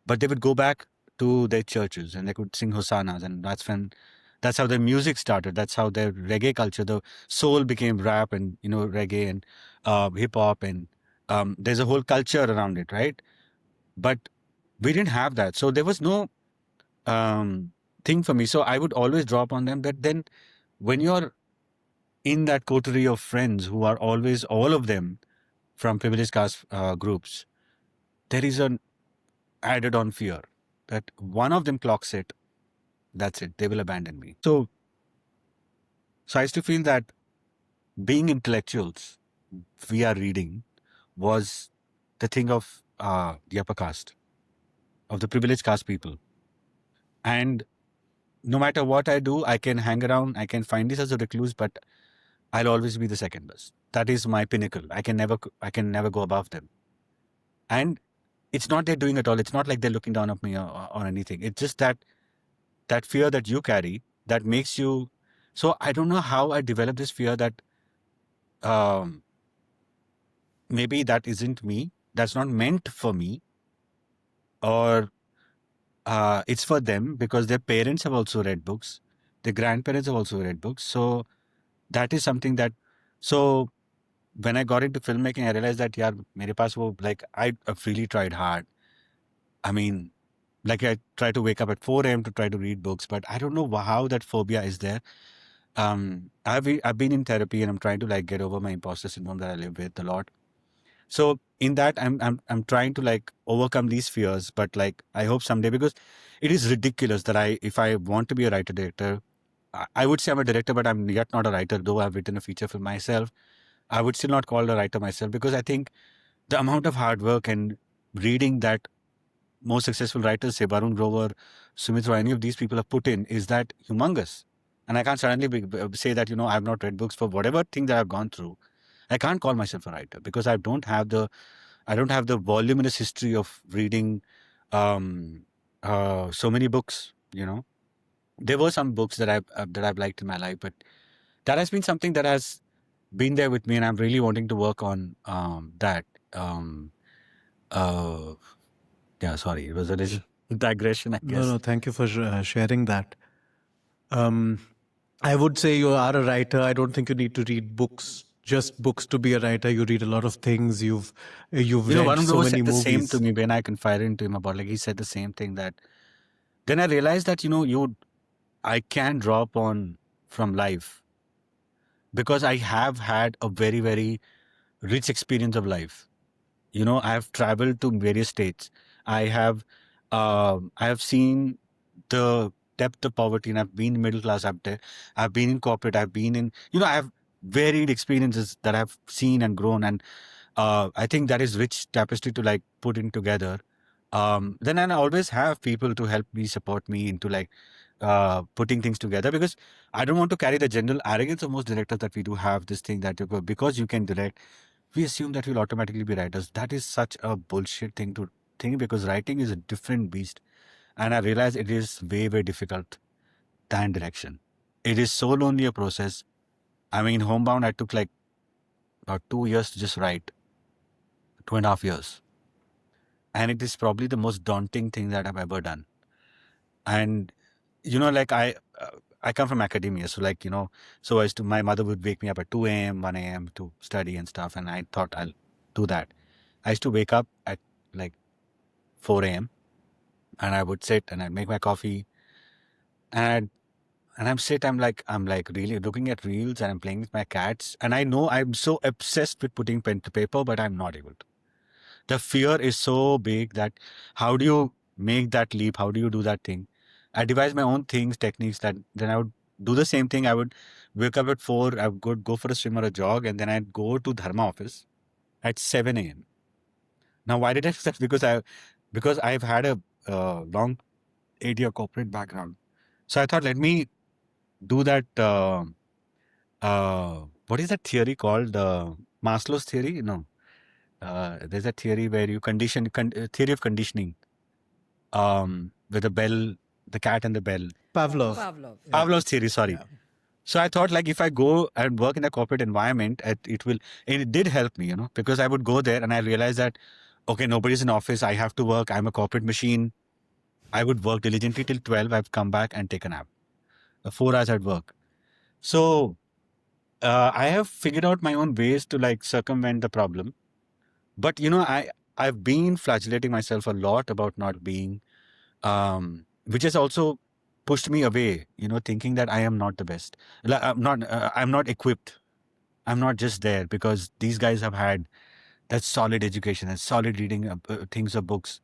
but they would go back to their churches and they could sing hosannas, and that's how their music started. That's how their reggae culture, the soul became rap and reggae and hip hop, and there's a whole culture around it, right? But we didn't have that, so there was no thing for me. So I would always draw upon them. But then when you're in that coterie of friends who are always, all of them from privileged caste groups, there is an added on fear that one of them clocks it, that's it, they will abandon me. So I used to feel that being intellectuals, we are reading, was the thing of the upper caste, of the privileged caste people. And no matter what I do, I can hang around, I can find this as a recluse, but I'll always be the second best. That is my pinnacle. I can never go above them. And it's not they're doing it all. It's not like they're looking down on me or anything. It's just that fear that you carry that makes you. So I don't know how I developed this fear that maybe that isn't me. That's not meant for me. Or it's for them because their parents have also read books. Their grandparents have also read books. So that is something that. So when I got into filmmaking, I realized that, yeah, mere paas wo, like, I've really tried hard. I mean, like, I try to wake up at 4 a.m. to try to read books, but I don't know how that phobia is there. I've been in therapy and I'm trying to like get over my imposter syndrome that I live with a lot. So in that, I'm trying to like overcome these fears, but like I hope someday, because it is ridiculous that if I want to be a writer director, I would say I'm a director, but I'm yet not a writer, though I've written a feature film myself. I would still not call a writer myself, because I think the amount of hard work and reading that most successful writers, say Varun Grover, Sumitra, any of these people have put in is that humongous. And I can't suddenly say that, I've not read books for whatever thing that I've gone through. I can't call myself a writer because I don't have the voluminous history of reading so many books, There were some books that I've liked in my life, but that has been something that has been there with me, and I'm really wanting to work on that. Yeah, sorry, it was a little digression, I guess. No, thank you for sharing that. I would say you are a writer. I don't think you need to read books, just books to be a writer. You read a lot of things. You've read Varun so Grover many said the movies. same to me when I confided into him about, like, he said the same thing, that then I realized that, I can draw upon from life because I have had a very, very rich experience of life. I have traveled to various states. I have seen the depth of poverty, and I've been middle class. I've been in corporate. I've been in, I have varied experiences that I've seen and grown, and I think that is rich tapestry to like put in together. Then I always have people to help me, support me into like putting things together, because I don't want to carry the general arrogance of most directors that we do have this thing that because you can direct, we assume that we'll automatically be writers. That is such a bullshit thing to think, because writing is a different beast. And I realize it is way, way difficult than direction. It is so lonely a process. I mean, Homebound, I took like about 2 years to just write. 2.5 years. And it is probably the most daunting thing that I've ever done. And, like I come from academia. So like, so my mother would wake me up at 2 a.m., 1 a.m. to study and stuff. And I thought I'll do that. I used to wake up at like 4 a.m. and I would sit and I'd make my coffee and I'm like really looking at reels and I'm playing with my cats. And I know I'm so obsessed with putting pen to paper, but I'm not able to. The fear is so big that how do you make that leap? How do you do that thing? I devised my own techniques that then I would do the same thing. I would wake up at 4, I would go for a swim or a jog, and then I'd go to Dharma office at 7 a.m. Now, why did I do that? Because I've had a long 8-year corporate background. So I thought, let me do that. What is that theory called? Maslow's theory? No. There's a theory where you theory of conditioning. With the cat and the bell. Pavlov's theory, sorry. Yeah. So I thought, like, if I go and work in a corporate environment, it did help me, because I would go there and I realized that, okay, nobody's in office. I have to work. I'm a corporate machine. I would work diligently till 12. I'd come back and take a nap. 4 hours I'd work. So I have figured out my own ways to like circumvent the problem. But, I've been flagellating myself a lot about not being, which has also pushed me away, thinking that I am not the best. I'm not equipped. I'm not just there because these guys have had that solid education and solid reading things or books.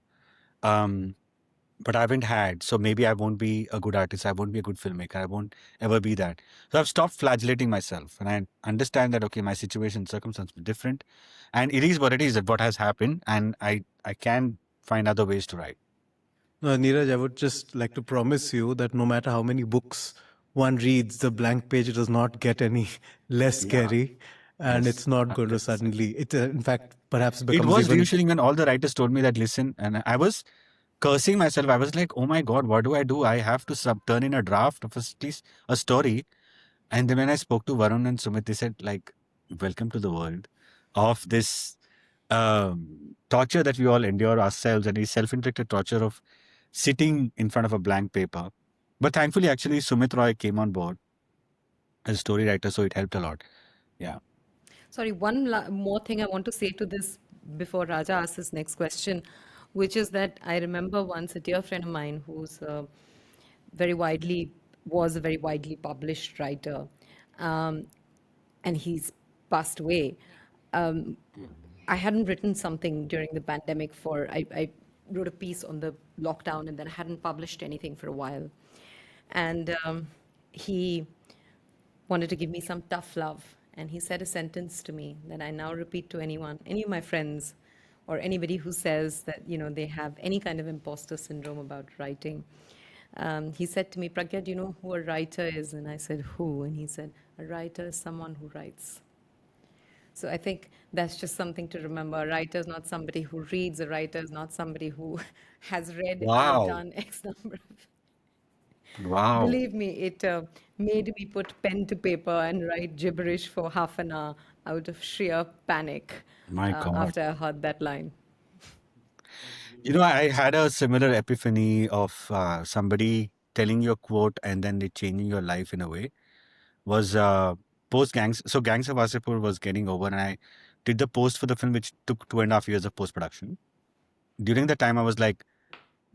But I haven't had. So maybe I won't be a good artist. I won't be a good filmmaker. I won't ever be that. So I've stopped flagellating myself. And I understand that, okay, my situation, circumstance is different. And it is what it is, that what has happened. And I can find other ways to write. Neeraj, I would just like to promise you that no matter how many books one reads, the blank page does not get any less scary. And Yes, it's not going to 100%. suddenly, in fact, perhaps It becomes was even... reassuring when all the writers told me that, listen, and I was cursing myself. I was like, oh my God, what do? I have to turn in a draft of at least a story. And then when I spoke to Varun and Sumit, they said, like, welcome to the world of this torture that we all endure ourselves, and the self-inflicted torture of sitting in front of a blank paper. But thankfully, actually, Sumit Roy came on board as a story writer, so it helped a lot. Yeah. Sorry, one more thing I want to say to this before Raja asks his next question, which is that I remember once a dear friend of mine who's was a very widely published writer, and he's passed away. I hadn't written something during the pandemic I wrote a piece on the lockdown and then I hadn't published anything for a while. And he wanted to give me some tough love. And he said a sentence to me that I now repeat to any of my friends or anybody who says that, they have any kind of imposter syndrome about writing. He said to me, Pragya, do you know who a writer is? And I said, who? And he said, a writer is someone who writes. So I think that's just something to remember. A writer is not somebody who reads. A writer is not somebody who has read Wow. and done X number of... Wow. Believe me, it made me put pen to paper and write gibberish for half an hour out of sheer panic My God. after I heard that line. I had a similar epiphany of somebody telling you a quote and then it changing your life in a way. Was post Gangs. So Gangs of Wasseypur was getting over, and I did the post for the film, which took 2.5 years of post production. During the time, I was like,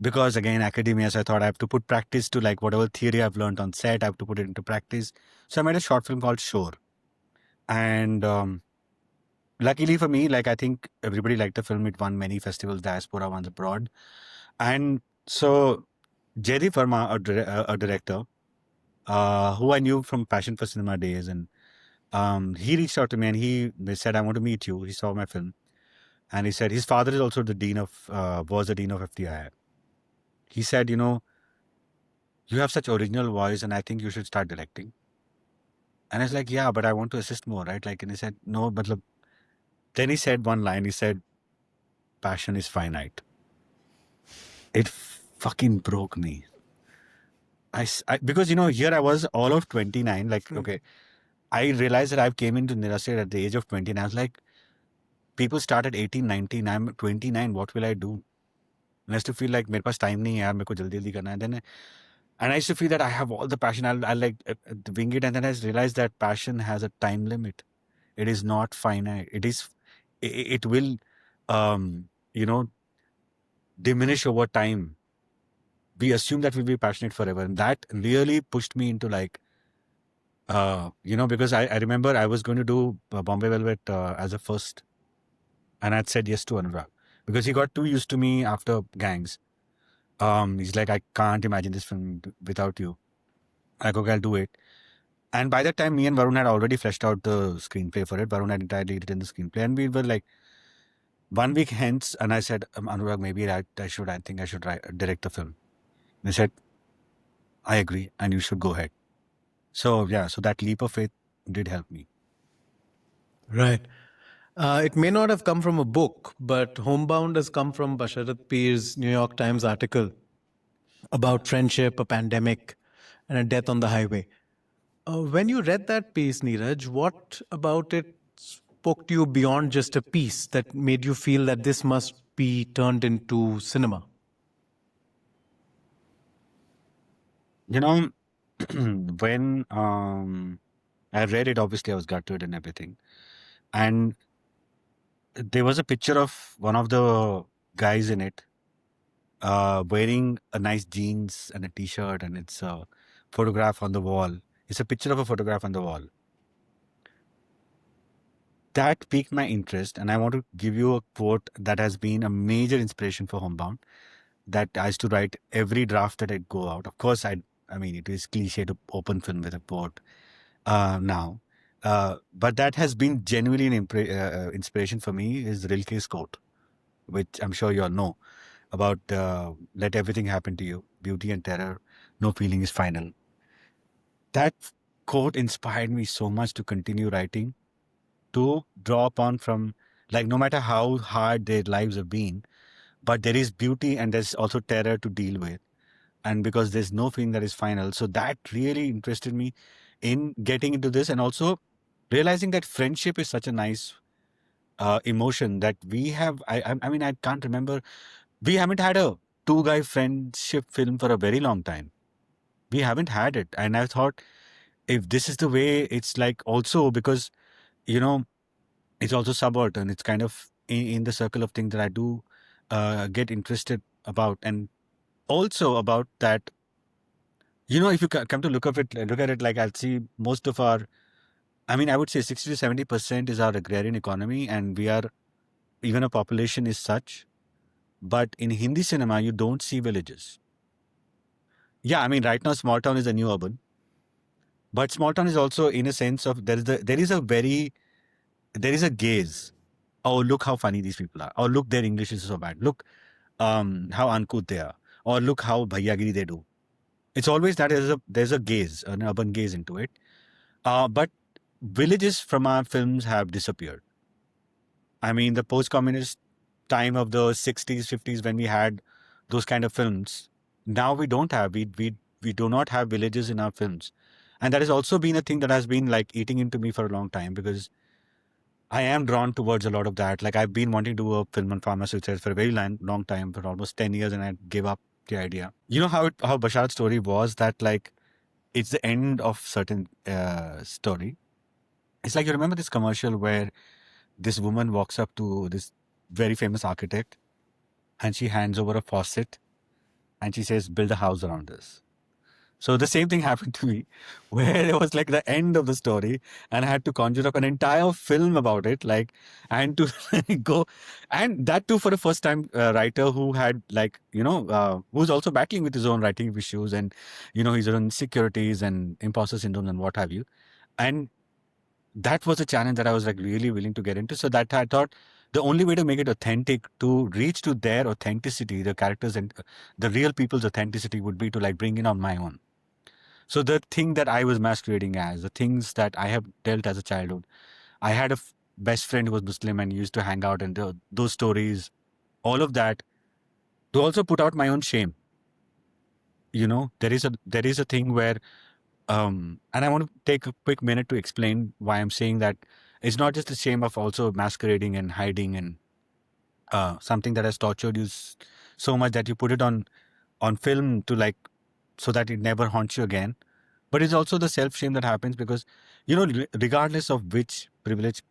because again, academia, so I thought I have to put practice to like whatever theory I've learned on set, I have to put it into practice. So I made a short film called Shore. And luckily for me, like I think everybody liked the film. It won many festivals, diaspora ones abroad. And so Jaideep Verma, a director, who I knew from Passion for Cinema days, and he reached out to me and they said, I want to meet you. He saw my film. And he said, his father is also was the dean of FTI. He said, you have such original voice and I think you should start directing. And I was like, yeah, but I want to assist more, right? Like, and he said, no, but look. Then he said one line, he said, passion is finite. It fucking broke me. Because, here I was all of 29, like, okay, I realized that I came into Nirasir at the age of 20 and I was like, people start at 18, 19. I'm 29. What will I do? And I used to feel like मेरे पास time नहीं है यार, मेरे को जल्दी जल्दी करना है. And I used to feel that I have all the passion. I'll like wing it, and then I realized that passion has a time limit. It is not finite. It will, you know, diminish over time. We assume that we'll be passionate forever, and that really pushed me into like, because I remember I was going to do Bombay Velvet as a first, and I'd said yes to Anurag because he got too used to me after Gangs. He's like, I can't imagine this film without you. I go, okay, I'll do it. And by that time, me and Varun had already fleshed out the screenplay for it. Varun had entirely written the screenplay, and we were like 1 week hence, and I said, Anurag, maybe I think I should direct the film. And he said, I agree, and you should go ahead. So yeah, so that leap of faith did help me. Right. It may not have come from a book, but Homebound has come from Basharat Pir's New York Times article about friendship, a pandemic, and a death on the highway. When you read that piece, Neeraj, what about it spoke to you beyond just a piece that made you feel that this must be turned into cinema? You know, when I read it, obviously I was gutted and everything. And there was a picture of one of the guys in it wearing a nice jeans and a t-shirt, and it's a photograph on the wall. It's a picture of a photograph on the wall. That piqued my interest, and I want to give you a quote that has been a major inspiration for Homebound, that I used to write every draft that I'd go out. Of course, I mean, it is cliche to open film with a quote now. But that has been genuinely an inspiration for me is Rilke's quote, which I'm sure you all know, about let everything happen to you, beauty and terror, no feeling is final. That quote inspired me so much to continue writing, to draw upon from, like, no matter how hard their lives have been, but there is beauty and there's also terror to deal with. And because there's no feeling that is final. So that really interested me in getting into this, and also realizing that friendship is such a nice emotion that we have. I mean, I can't remember. We haven't had a two-guy friendship film for a very long time. We haven't had it. And I thought, if this is the way, it's like also because, it's also subaltern. It's kind of in the circle of things that I do get interested about. And also about that, if you come to look at it, like I'll see most of our, I mean, I would say 60 to 70% is our agrarian economy, and even our population is such. But in Hindi cinema, you don't see villages. Yeah, I mean, right now, small town is a new urban. But small town is also in a sense of there is a gaze. Oh, look how funny these people are. Or look, their English is so bad. Look how uncouth they are. Or look how bhaiyagiri they do. It's always that there's a gaze, an urban gaze into it. But villages from our films have disappeared. I mean, the post-communist time of the 60s, 50s, when we had those kind of films, now we don't have. We do not have villages in our films. And that has also been a thing that has been like eating into me for a long time, because I am drawn towards a lot of that. Like, I've been wanting to do a film on pharmaceuticals for a very long time, for almost 10 years, and I gave up the idea. You know how Basharat's story was that, like, it's the end of certain story. It's like, you remember this commercial where this woman walks up to this very famous architect and she hands over a faucet and she says, build a house around this. So the same thing happened to me, where it was like the end of the story, and I had to conjure up an entire film about it, and to go, and that too for a first-time writer who had, who's also battling with his own writing issues and, his own insecurities and imposter syndrome and what have you, and that was a challenge that I was like really willing to get into. So that I thought the only way to make it authentic, to reach to their authenticity, the characters and the real people's authenticity, would be to like bring it on my own. So the thing that I was masquerading as, the things that I have dealt as a childhood, I had a best friend who was Muslim and used to hang out, and those stories, all of that, to also put out my own shame. There is a thing where, and I want to take a quick minute to explain why I'm saying that It's not just the shame of also masquerading and hiding and something that has tortured you so much that you put it on film to like so that it never haunts you again. But it's also the self shame that happens because regardless of which privileged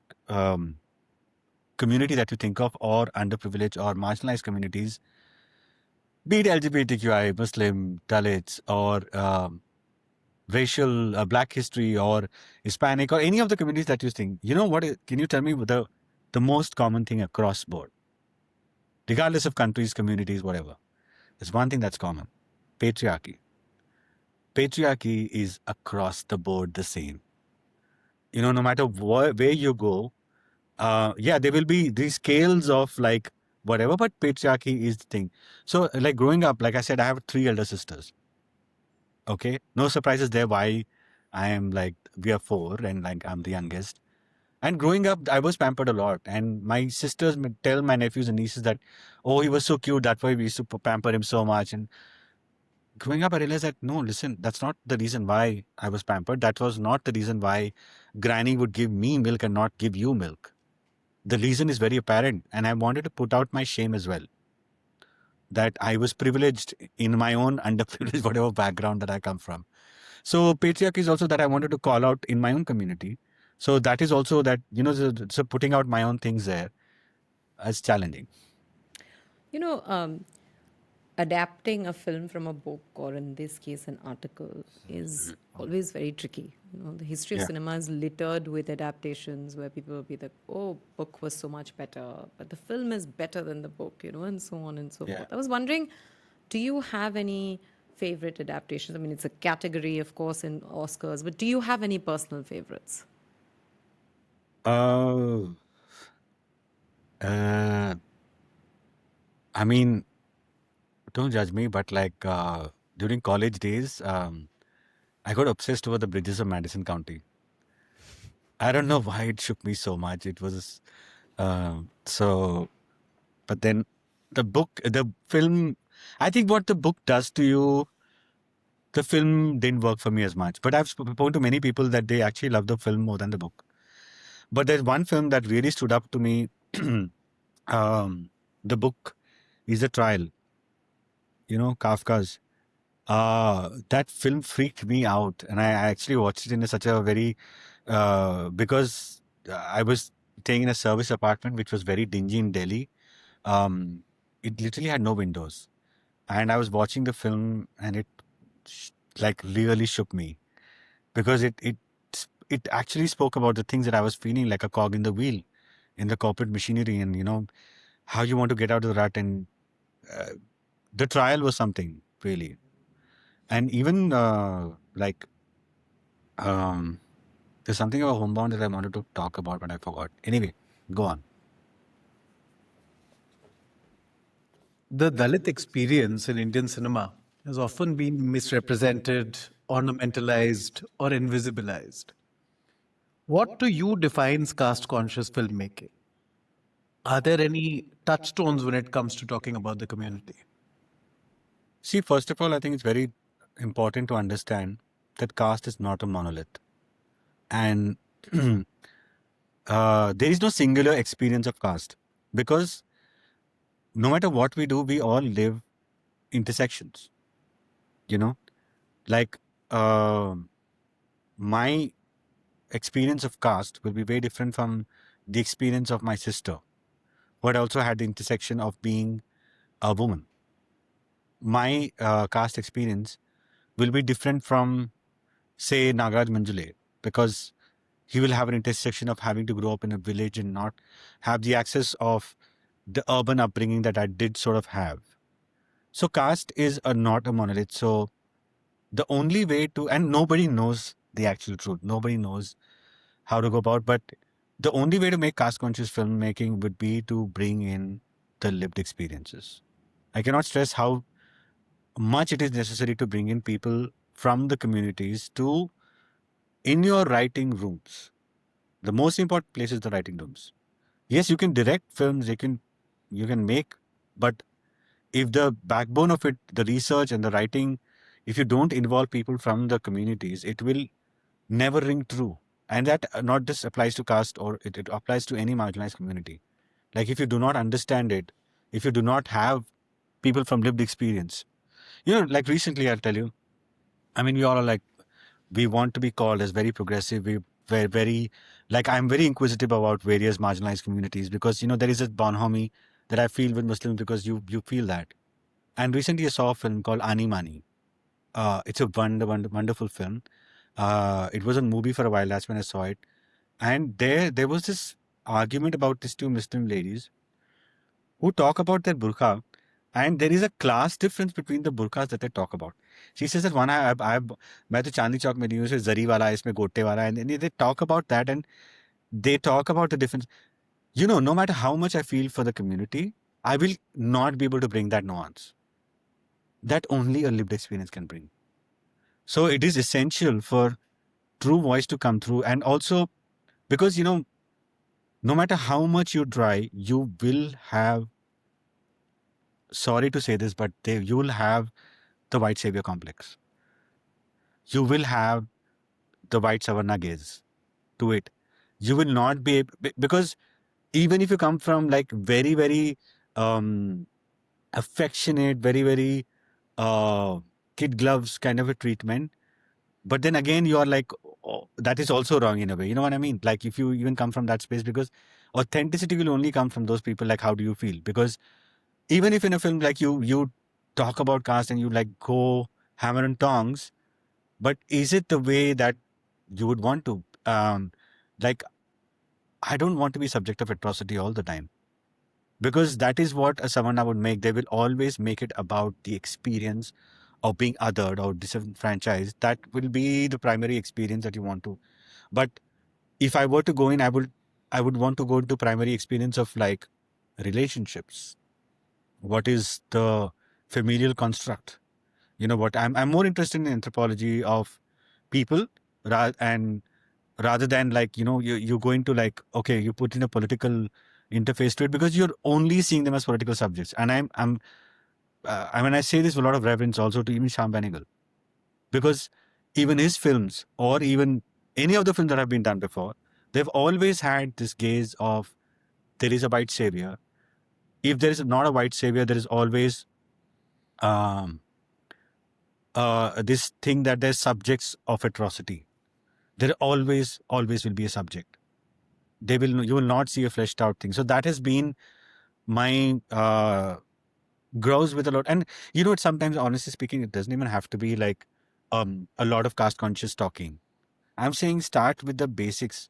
community that you think of, or underprivileged or marginalized communities, be it LGBTQI, Muslim, Dalits, or racial, Black history, or Hispanic, or any of the communities that you think, can you tell me the most common thing across board, regardless of countries, communities, whatever? There's one thing that's common: patriarchy. Patriarchy is across the board the same. No matter where you go, there will be these scales of like whatever, but patriarchy is the thing. So, like growing up, like I said, I have 3 elder sisters. Okay, no surprises there. Why I am like we are 4 and like I'm the youngest. And growing up, I was pampered a lot. And my sisters tell my nephews and nieces that, oh, he was so cute. That's why we used to pamper him so much. And growing up, I realized that, no, listen, that's not the reason why I was pampered. That was not the reason why Granny would give me milk and not give you milk. The reason is very apparent. And I wanted to put out my shame as well. That I was privileged in my own underprivileged, whatever background that I come from. So patriarchy is also that I wanted to call out in my own community. So that is also that, so putting out my own things there is challenging. Adapting a film from a book, or in this case an article, is always very tricky. The history of cinema is littered with adaptations where people will be like, oh, book was so much better, but the film is better than the book, and so on and so forth. I was wondering, do you have any favorite adaptations? I mean, it's a category, of course, in Oscars, but do you have any personal favorites? I mean, don't judge me, but like during college days, I got obsessed over the bridges of Madison County. I don't know why it shook me so much. It was but then the film, I think what the book does to you, the film didn't work for me as much. But I've spoken to many people that they actually love the film more than the book. But there's one film that really stood up to me. The book is The Trial. Kafka's. That film freaked me out, and I actually watched it in such a very because I was staying in a service apartment which was very dingy in Delhi. It literally had no windows, and I was watching the film, and it like really shook me because it actually spoke about the things that I was feeling, like a cog in the wheel in the corporate machinery, and how you want to get out of the rut. And The Trial was something really. And even there's something about Homebound that I wanted to talk about, but I forgot. Anyway, go on. The Dalit experience in Indian cinema has often been misrepresented, ornamentalized, or invisibilized. What to you defines caste conscious filmmaking? Are there any touchstones when it comes to talking about the community? See, first of all, I think it's very important to understand that caste is not a monolith. And there is no singular experience of caste, because no matter what we do, we all live intersections. Like my experience of caste will be very different from the experience of my sister, who had also had the intersection of being a woman. My caste experience will be different from, say, Nagaraj Manjule, because he will have an intersection of having to grow up in a village and not have the access of the urban upbringing that I did sort of have. So caste is not a monolith. So the only way to, and nobody knows the actual truth. Nobody knows how to go about, but the only way to make caste conscious filmmaking would be to bring in the lived experiences. I cannot stress how much it is necessary to bring in people from the communities to in your writing rooms. The most important place is the writing rooms. Yes, you can direct films, you can make, but if the backbone of it, the research and the writing, if you don't involve people from the communities, it will never ring true. And that not just applies to caste, or it applies to any marginalized community. Like if you do not understand it, if you do not have people from lived experience, like recently, I'll tell you, I mean, we all are like, we want to be called as very progressive. We're very, like, I'm very inquisitive about various marginalized communities because, there is a bonhomie that I feel with Muslims because you feel that. And recently I saw a film called Ani Mani. It's a wonderful film. It was a movie for a while. That's when I saw it. And there was this argument about these two Muslim ladies who talk about their burqa, and there is a class difference between the burqas that they talk about. She says that one मैं तो चांदनी चौक में नहीं हूँ, इसमें जरी वाला है, इसमें गोटे वाला है, and they talk about that, and they talk about the difference. No matter how much I feel for the community, I will not be able to bring that nuance. That only a lived experience can bring. So it is essential for true voice to come through, and also because no matter how much you try, you will have, sorry to say this, but you will have the white savior complex. You will have the white savarna gaze to it. You will not be because even if you come from like very, very affectionate, very, very kid gloves kind of a treatment, but then again you are like, oh, that is also wrong in a way. You know what I mean? Like if you even come from that space, because authenticity will only come from those people. Like, how do you feel? Because even if in a film like you talk about caste and you like go hammer and tongs, but is it the way that you would want to? Like, I don't want to be subject of atrocity all the time, because that is what a Savarna would make. They will always make it about the experience of being othered or disenfranchised. That will be the primary experience that you want to. But if I were to go in, I would want to go into primary experience of like relationships. What is the familial construct? What I'm more interested in anthropology of people, and rather than like you go into like, okay, you put in a political interface to it, because you're only seeing them as political subjects. And I mean, I say this with a lot of reverence also to even Shyam Benegal, because even his films, or even any of the films that have been done before, they've always had this gaze of there is a white savior. If there is not a white savior, there is always this thing that there's subjects of atrocity. There always will be a subject. You will not see a fleshed out thing. So that has been my grows with a lot. And sometimes, honestly speaking, it doesn't even have to be like a lot of caste conscious talking. I'm saying start with the basics.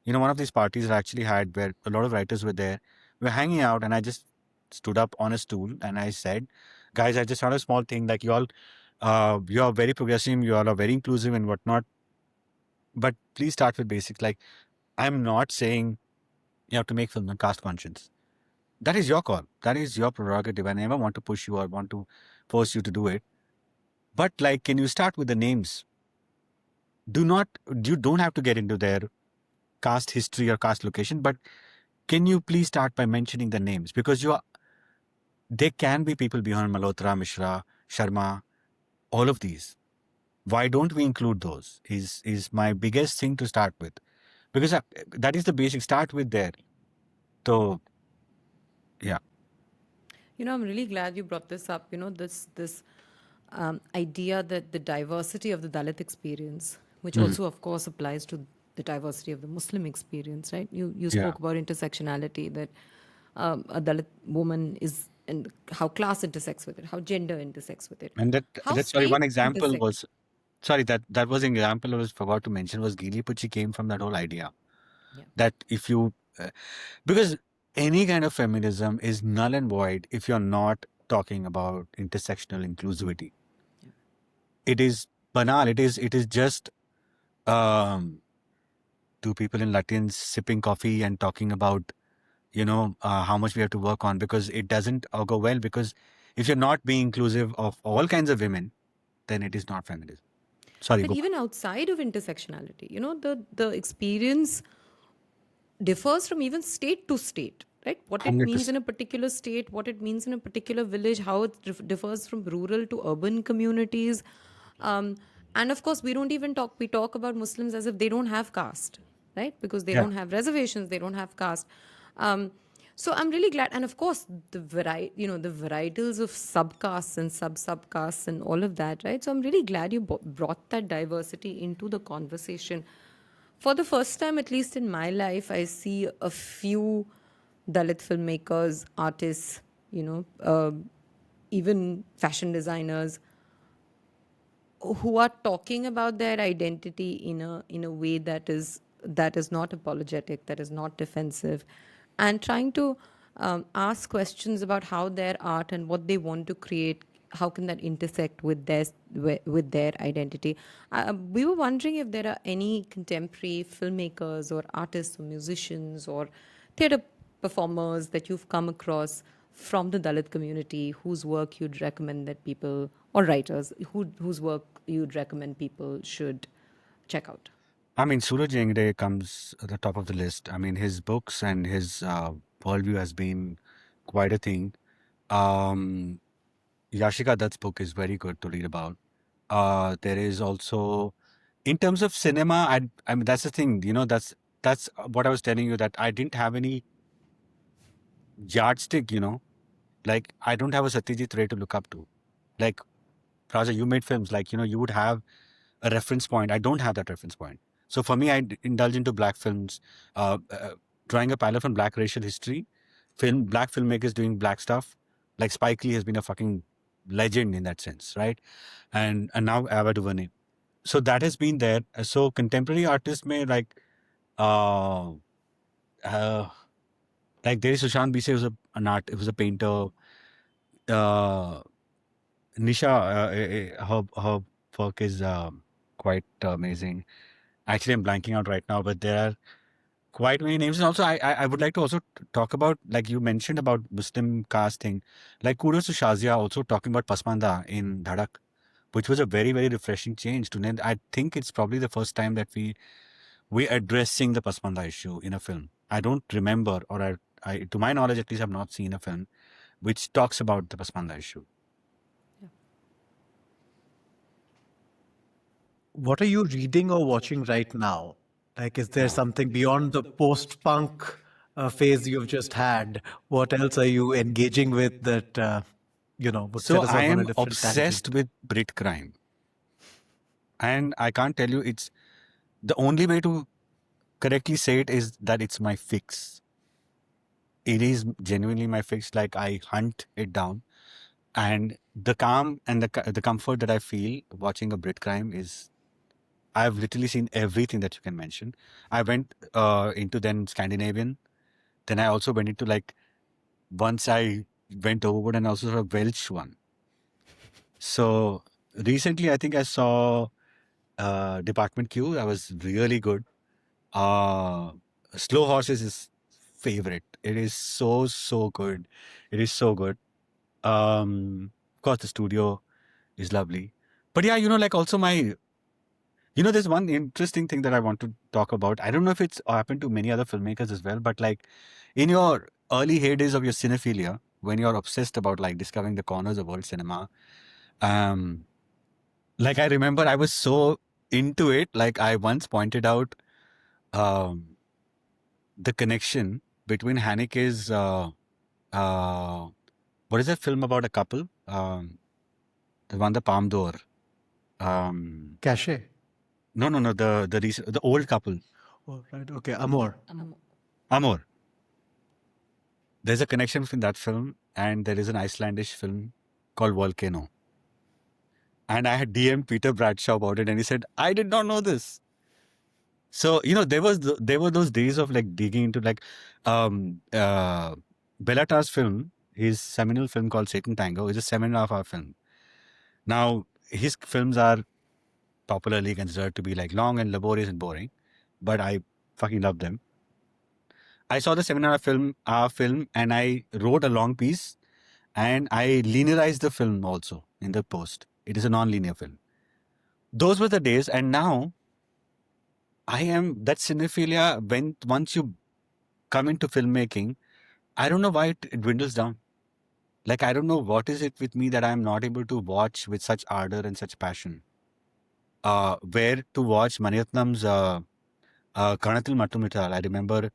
One of these parties I actually had where a lot of writers were there. We were hanging out, and I just stood up on a stool and I said, guys, I just had a small thing, like you all are very progressive, you all are very inclusive and whatnot, but please start with basics. Like, I'm not saying you have to make film on caste conscience. That is your call. That is your prerogative. I never want to push you or want to force you to do it. But like, can you start with the names? You don't have to get into their caste history or caste location, but can you please start by mentioning the names? Because there can be people beyond Malhotra, Mishra, Sharma, all of these. Why don't we include those? Is my biggest thing to start with, because that is the basic. Start with there. So, yeah. I'm really glad you brought this up. This idea that the diversity of the Dalit experience, which also, of course, applies to the diversity of the Muslim experience, right? You spoke about intersectionality, that a Dalit woman is, and how class intersects with it, how gender intersects with it. And How that's sorry, one faith example intersects. was, sorry, that was an example I was forgot to mention, was Geeli Puchhi came from that whole idea. Yeah. That if you, because any kind of feminism is null and void if you're not talking about intersectional inclusivity. Yeah. It is banal. It is just two people in Latins sipping coffee and talking about, how much we have to work on, because it doesn't go well. Because if you're not being inclusive of all kinds of women, then it is not feminism. Sorry, But go. even outside of intersectionality, the experience differs from even state to state, right? What it means 100%. in a particular state, what it means in a particular village, how it differs from rural to urban communities. And of course, we talk about Muslims as if they don't have caste, right? Because they Yeah. don't have reservations, they don't have caste. Um, so I'm really glad. And of course, the varietals of subcastes and subcastes and all of that, right? So I'm really glad you brought that diversity into the conversation. For the first time, at least in my life, I see a few Dalit filmmakers, artists, even fashion designers who are talking about their identity in a way that is not apologetic, that is not defensive, and trying to ask questions about how their art and what they want to create, how can that intersect with their identity. We were wondering if there are any contemporary filmmakers or artists or musicians or theatre performers that you've come across from the Dalit community whose work you'd recommend that people, or writers whose work you'd recommend people should check out. I mean, Suraj Engde comes at the top of the list. I mean, his books and his worldview has been quite a thing. Um, Yashika Dutt's book is very good to read about. There is also, in terms of cinema, I mean, that's the thing, that's what I was telling you, that I didn't have any yardstick, like I don't have a Satyajit Ray to look up to. Like, Raja, you made films, like, you would have a reference point. I don't have that reference point. So for me, indulge into black films, drawing a parallel from black racial history, black filmmakers doing black stuff. Like Spike Lee has been a fucking legend in that sense, right? And now Ava DuVernay. So that has been there. So contemporary artists may uh, uh, like there is Sushant Bise, who's it was a painter. Uh, Nisha, her work is quite amazing. Actually, I'm blanking out right now, but there are quite many names. And also, I would like to also talk about, like you mentioned about Muslim caste thing, like kudos to Shazia also talking about Pasmanda in Dhadak, which was a very, very refreshing change. I think it's probably the first time that we're addressing the Pasmanda issue in a film. I don't remember, or to my knowledge at least, I've not seen a film which talks about the Pasmanda issue. What are you reading or watching right now? Like, is there something beyond the post-punk phase you've just had? What else are you engaging with that, would So set us I off on a am different category? obsessed with Brit crime. And I can't tell you, it's the only way to correctly say it is that it's my fix. It is genuinely my fix. Like, I hunt it down, and the calm and the comfort that I feel watching a Brit crime is, I've literally seen everything that you can mention. I went into then Scandinavian. Then I also went into, like, once I went overboard and also saw a Welsh one. So recently, I think I saw Department Q. That was really good. Slow Horses is favorite. It is so good. It is so good. Of course, the studio is lovely. But yeah, like also there's one interesting thing that I want to talk about. I don't know if it's happened to many other filmmakers as well, but like in your early heydays of your cinephilia, when you're obsessed about like discovering the corners of world cinema, like I remember I was so into it. Like I once pointed out um, the connection between Haneke's what is that film about a couple? The one, the Palme d'Or. Cachet. No, the old couple. Oh, right. Okay. Amor. Amor. There's a connection between that film and there is an Icelandish film called Volcano. And I had DM'd Peter Bradshaw about it, and he said, I did not know this. So, there were those days of like digging into like Bellatar's film, his seminal film called Satan Tango, is a 7.5 hour film. Now, his films are popularly considered to be like long and laborious and boring, but I fucking love them. I saw the 7.5 hour film and I wrote a long piece and I linearized the film also in the post. It is a non-linear film. Those were the days, and now I am that cinephilia. Once you come into filmmaking, I don't know why it dwindles down. Like, I don't know what is it with me that I'm not able to watch with such ardor and such passion. where to watch Maniratnam's Kanathil Mattumittal. I remember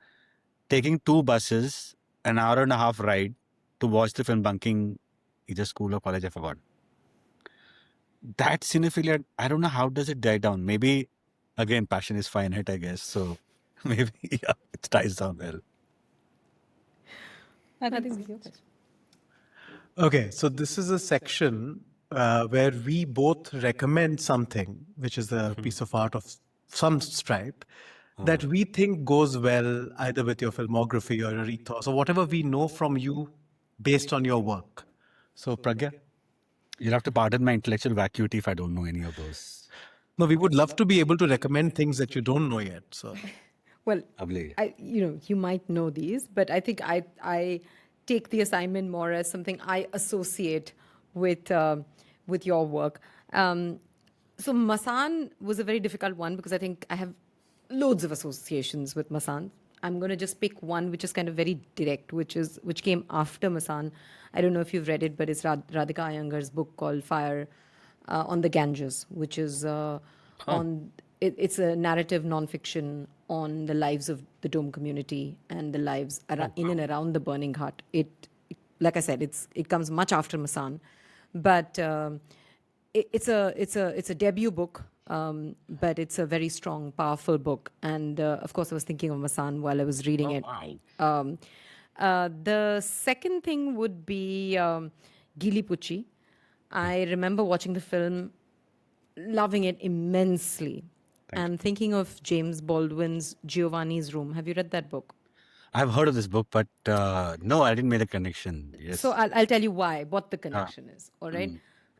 taking 2 buses, an hour and a half ride to watch the film, bunking either school or college, I forgot. That cinephilia, I don't know how does it die down. Maybe, again, passion is finite, I guess. So maybe yeah, it dies down well. I think it's your question. Okay, so this is a section where we both recommend something, which is a piece of art of some stripe, that we think goes well either with your filmography or your ethos or whatever we know from you based on your work. So, Pragya? You'll have to pardon my intellectual vacuity if I don't know any of those. No, we would love to be able to recommend things that you don't know yet. So, Well, Lovely. you might know these, but I think I take the assignment more as something I associate with your work. So Masaan was a very difficult one because I think I have loads of associations with Masaan. I'm going to just pick one which is kind of very direct, which came after Masaan. I don't know if you've read it, but it's Radhika Iyengar's book called Fire on the Ganges, which is it's a narrative nonfiction on the lives of the Dome community and the lives in and around the Burning Heart. Like I said, it comes much after Masaan, but it's a debut book, but it's a very strong, powerful book. And of course, I was thinking of Masaan while I was reading it. Wow. The second thing would be Geeli Puchhi. I remember watching the film, loving it immensely, and thinking of James Baldwin's Giovanni's Room. Have you read that book? I've heard of this book, but no, I didn't make the connection. Yes. So I'll tell you what the connection is. All right.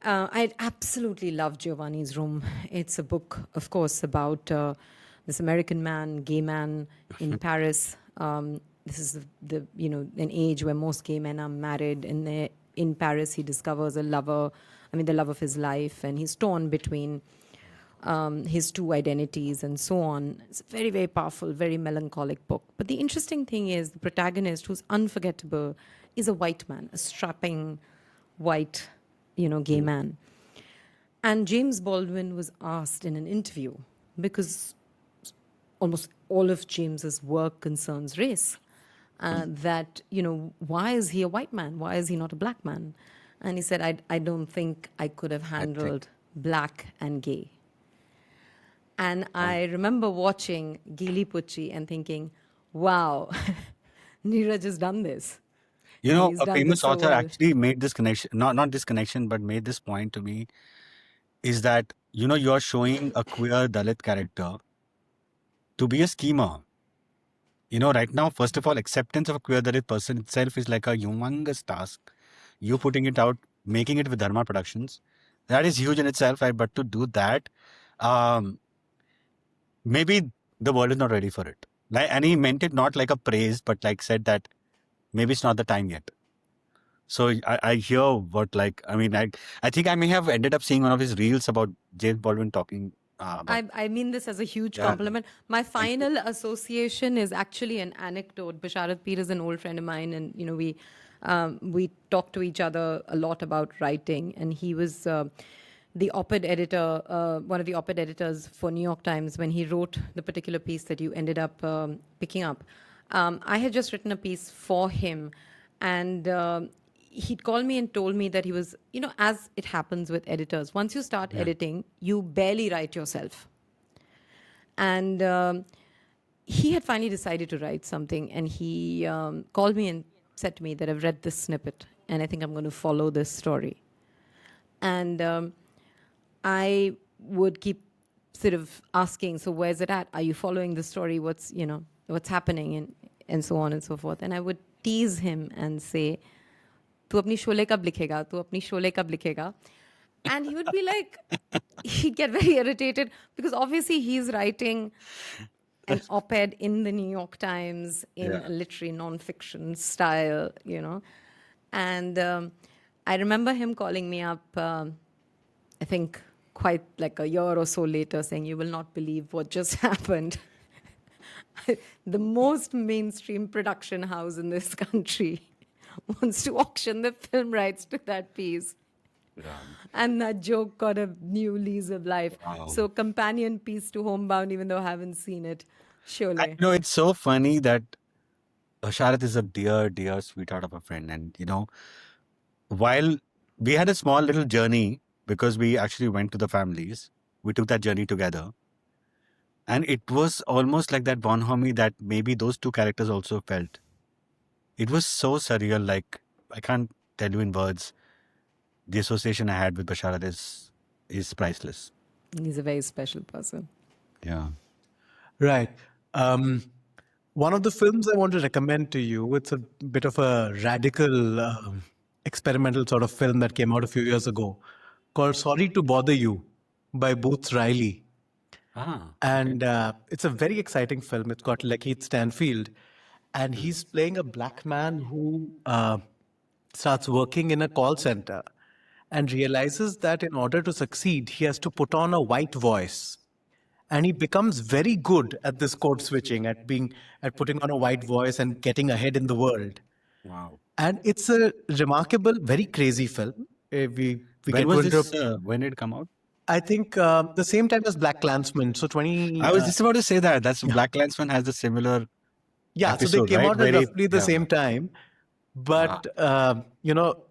I absolutely love Giovanni's Room. It's a book, of course, about this American man, gay man in Paris. This is the an age where most gay men are married. In Paris, he discovers the love of his life, and he's torn between his two identities and so on. It's a very, very powerful, very melancholic book. But the interesting thing is the protagonist, who's unforgettable, is a white man, a strapping white, gay man. And James Baldwin was asked in an interview, because almost all of James's work concerns race, that, why is he a white man? Why is he not a black man? And he said, I don't think I could have handled black and gay. And I remember watching Geeli Puchhi and thinking, wow, Neeraj has done this. You know, He's a done famous this so author well. actually made this connection, not this connection, but made this point to me, is that, you're showing a queer Dalit character to be a schemer. Right now, first of all, acceptance of a queer Dalit person itself is like a humongous task. You putting it out, making it with Dharma Productions, that is huge in itself, right? But to do that, maybe the world is not ready for it. And he meant it not like a praise, but like said that maybe it's not the time yet. So I hear I think I may have ended up seeing one of his reels about James Baldwin talking. I mean this as a huge Yeah. compliment. My final association is actually an anecdote. Basharat Peer is an old friend of mine, and we talk to each other a lot about writing. And he was the op-ed editor, one of the op-ed editors for New York Times when he wrote the particular piece that you ended up picking up. I had just written a piece for him, and he'd called me and told me that he was, as it happens with editors, once you start editing, you barely write yourself. And he had finally decided to write something, and he called me and said to me that I've read this snippet, and I think I'm going to follow this story. And I would keep sort of asking, so where's it at? Are you following the story? What's happening? And so on and so forth. And I would tease him and say, "Tu apni shole kab likhega? Tu apni shole kab likhega?" And he would be like, he'd get very irritated because obviously he's writing an op-ed in the New York Times in a literary non-fiction style, And I remember him calling me up, I think quite like a year or so later, saying, "You will not believe what just happened." The most mainstream production house in this country wants to auction the film rights to that piece. Yeah. And that joke got a new lease of life. Wow. So companion piece to Homebound, even though I haven't seen it. Surely. It's so funny that Sharat is a dear, dear sweetheart of a friend. And, while we had a small little journey because we actually went to the families, we took that journey together. And it was almost like that bonhomie that maybe those two characters also felt. It was so surreal. Like, I can't tell you in words. The association I had with Basharat is priceless. He's a very special person. Yeah. Right. One of the films I want to recommend to you, it's a bit of a radical, experimental sort of film that came out a few years ago called Sorry to Bother You by Boots Riley. And it's a very exciting film. It's got Lakeith Stanfield, and he's playing a black man who starts working in a call center and realizes that in order to succeed, he has to put on a white voice. And he becomes very good at this code switching, at putting on a white voice and getting ahead in the world. Wow. And it's a remarkable, very crazy film. We When get was to this? interrupt. When did it come out? I think the same time as Black Klansman. So 20. I was just about to say that. That's Black Klansman has a similar Yeah, so episode, they came right? out at Very- roughly the yeah. same time. But,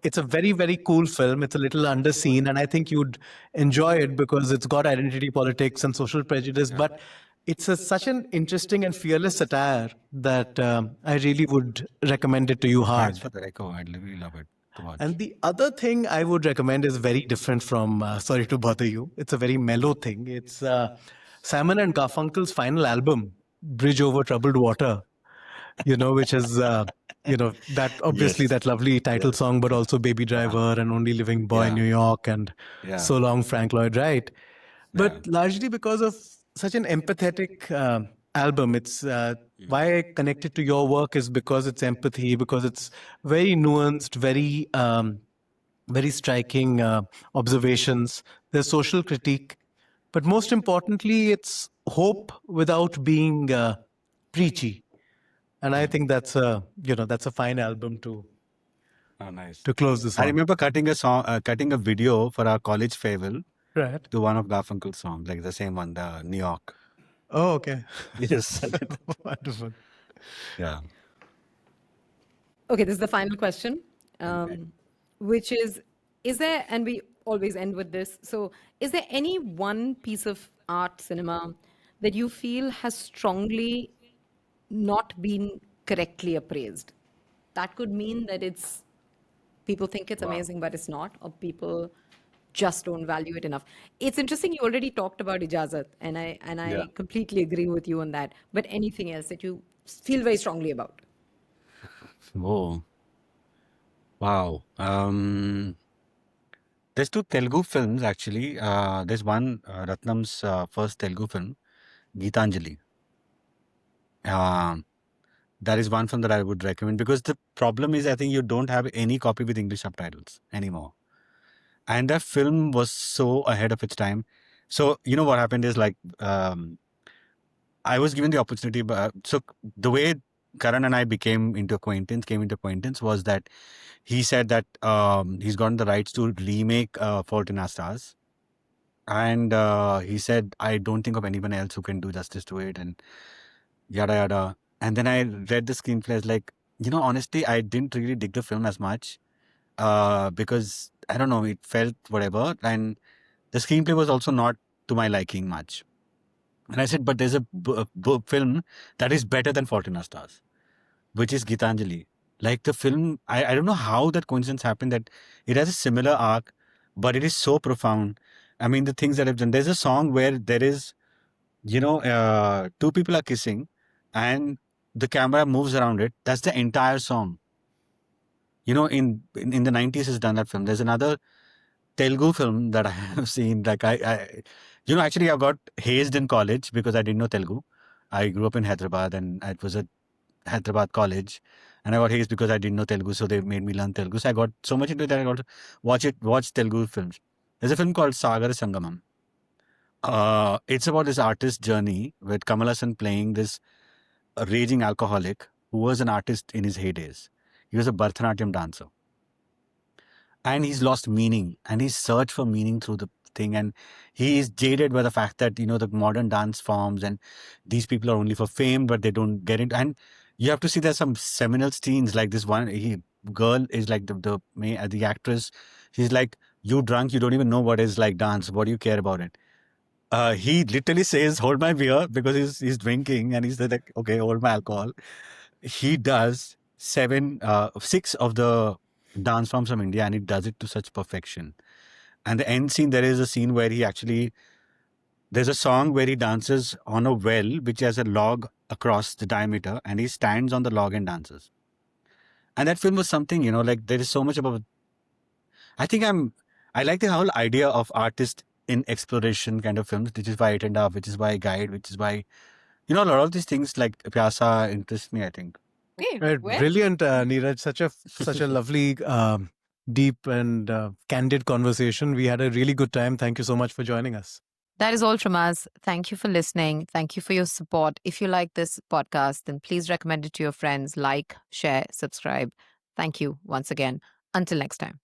it's a very, very cool film. It's a little underseen, and I think you'd enjoy it because it's got identity politics and social prejudice. But it's such an interesting and fearless satire that I really would recommend it to you hard. Thanks for the echo. I'd really love it to watch. And the other thing I would recommend is very different from Sorry to Bother You. It's a very mellow thing. It's Simon and Garfunkel's final album, Bridge Over Troubled Water, which is, that obviously Yes. that lovely title song, but also Baby Driver and Only Living Boy in Yeah. New York and Yeah. So Long Frank Lloyd Wright. But largely because of such an empathetic album, it's why I connected to your work is because it's empathy, because it's very nuanced, very striking observations. There's social critique, but most importantly, it's hope without being preachy. And I think that's a fine album to Oh, nice. close this I on. remember cutting a video for our college farewell Right. to one of Garfunkel's songs, like the same one, the New York. Oh, okay. Yes. Wonderful. Yeah. Okay, this is the final question, which is there, and we always end with this, so is there any one piece of art, cinema, that you feel has strongly not been correctly appraised? That could mean that people think it's amazing, but it's not, or people just don't value it enough. It's interesting, you already talked about Ijazat, and I Yeah. completely agree with you on that. But anything else that you feel very strongly about? Oh. Wow. There's two Telugu films actually. There's one Ratnam's first Telugu film, Geetanjali. That is one film that I would recommend because the problem is I think you don't have any copy with English subtitles anymore. And that film was so ahead of its time. So, what happened is like, I was given the opportunity. So the way Karan and I came into acquaintance was that he said that he's gotten the rights to remake Fault in Our Stars. And he said, I don't think of anyone else who can do justice to it and yada yada. And then I read the screenplay. I was like, honestly, I didn't really dig the film as much because I don't know, it felt whatever. And the screenplay was also not to my liking much. And I said, but there's a film that is better than Fault in Our Stars, which is Geetanjali. Like the film, I don't know how that coincidence happened that it has a similar arc, but it is so profound. I mean, the things that I've done. There's a song where there is, two people are kissing and the camera moves around it. That's the entire song. In the 90s has done that film. There's another Telugu film that I have seen. Like actually I got hazed in college because I didn't know Telugu. I grew up in Hyderabad and it was a Hyderabad college, and I got hazed because I didn't know Telugu. So they made me learn Telugu. So I got so much into it that I got to watch Telugu films. There's a film called Sagar Sangamam. It's about this artist's journey with Kamal Hassan playing this raging alcoholic who was an artist in his heydays. He was a Bharatanatyam dancer. and he's lost meaning, and he's searched for meaning through the thing, and he is jaded by the fact that the modern dance forms and these people are only for fame, but they don't get into. And you have to see there's some seminal scenes like this one. Girl is like the actress. She's like, you drunk, you don't even know what is like dance. What do you care about it? He literally says, "Hold my beer," because he's drinking, and he's like, "Okay, hold my alcohol." He does six of the dance forms from India, and he does it to such perfection. And the end scene, there is a scene where there's a song where he dances on a well which has a log across the diameter, and he stands on the log and dances. And that film was something, like there is so much about. I like the whole idea of artist in exploration kind of films, which is why it ended up, which is why I guide, which is why, a lot of these things like Pyasa interest me, I think. Okay, Right, well, brilliant, Neeraj. Such a lovely, deep and candid conversation. We had a really good time. Thank you so much for joining us. that is all from us. Thank you for listening. Thank you for your support. If you like this podcast, then please recommend it to your friends. Like, share, subscribe. Thank you once again. Until next time.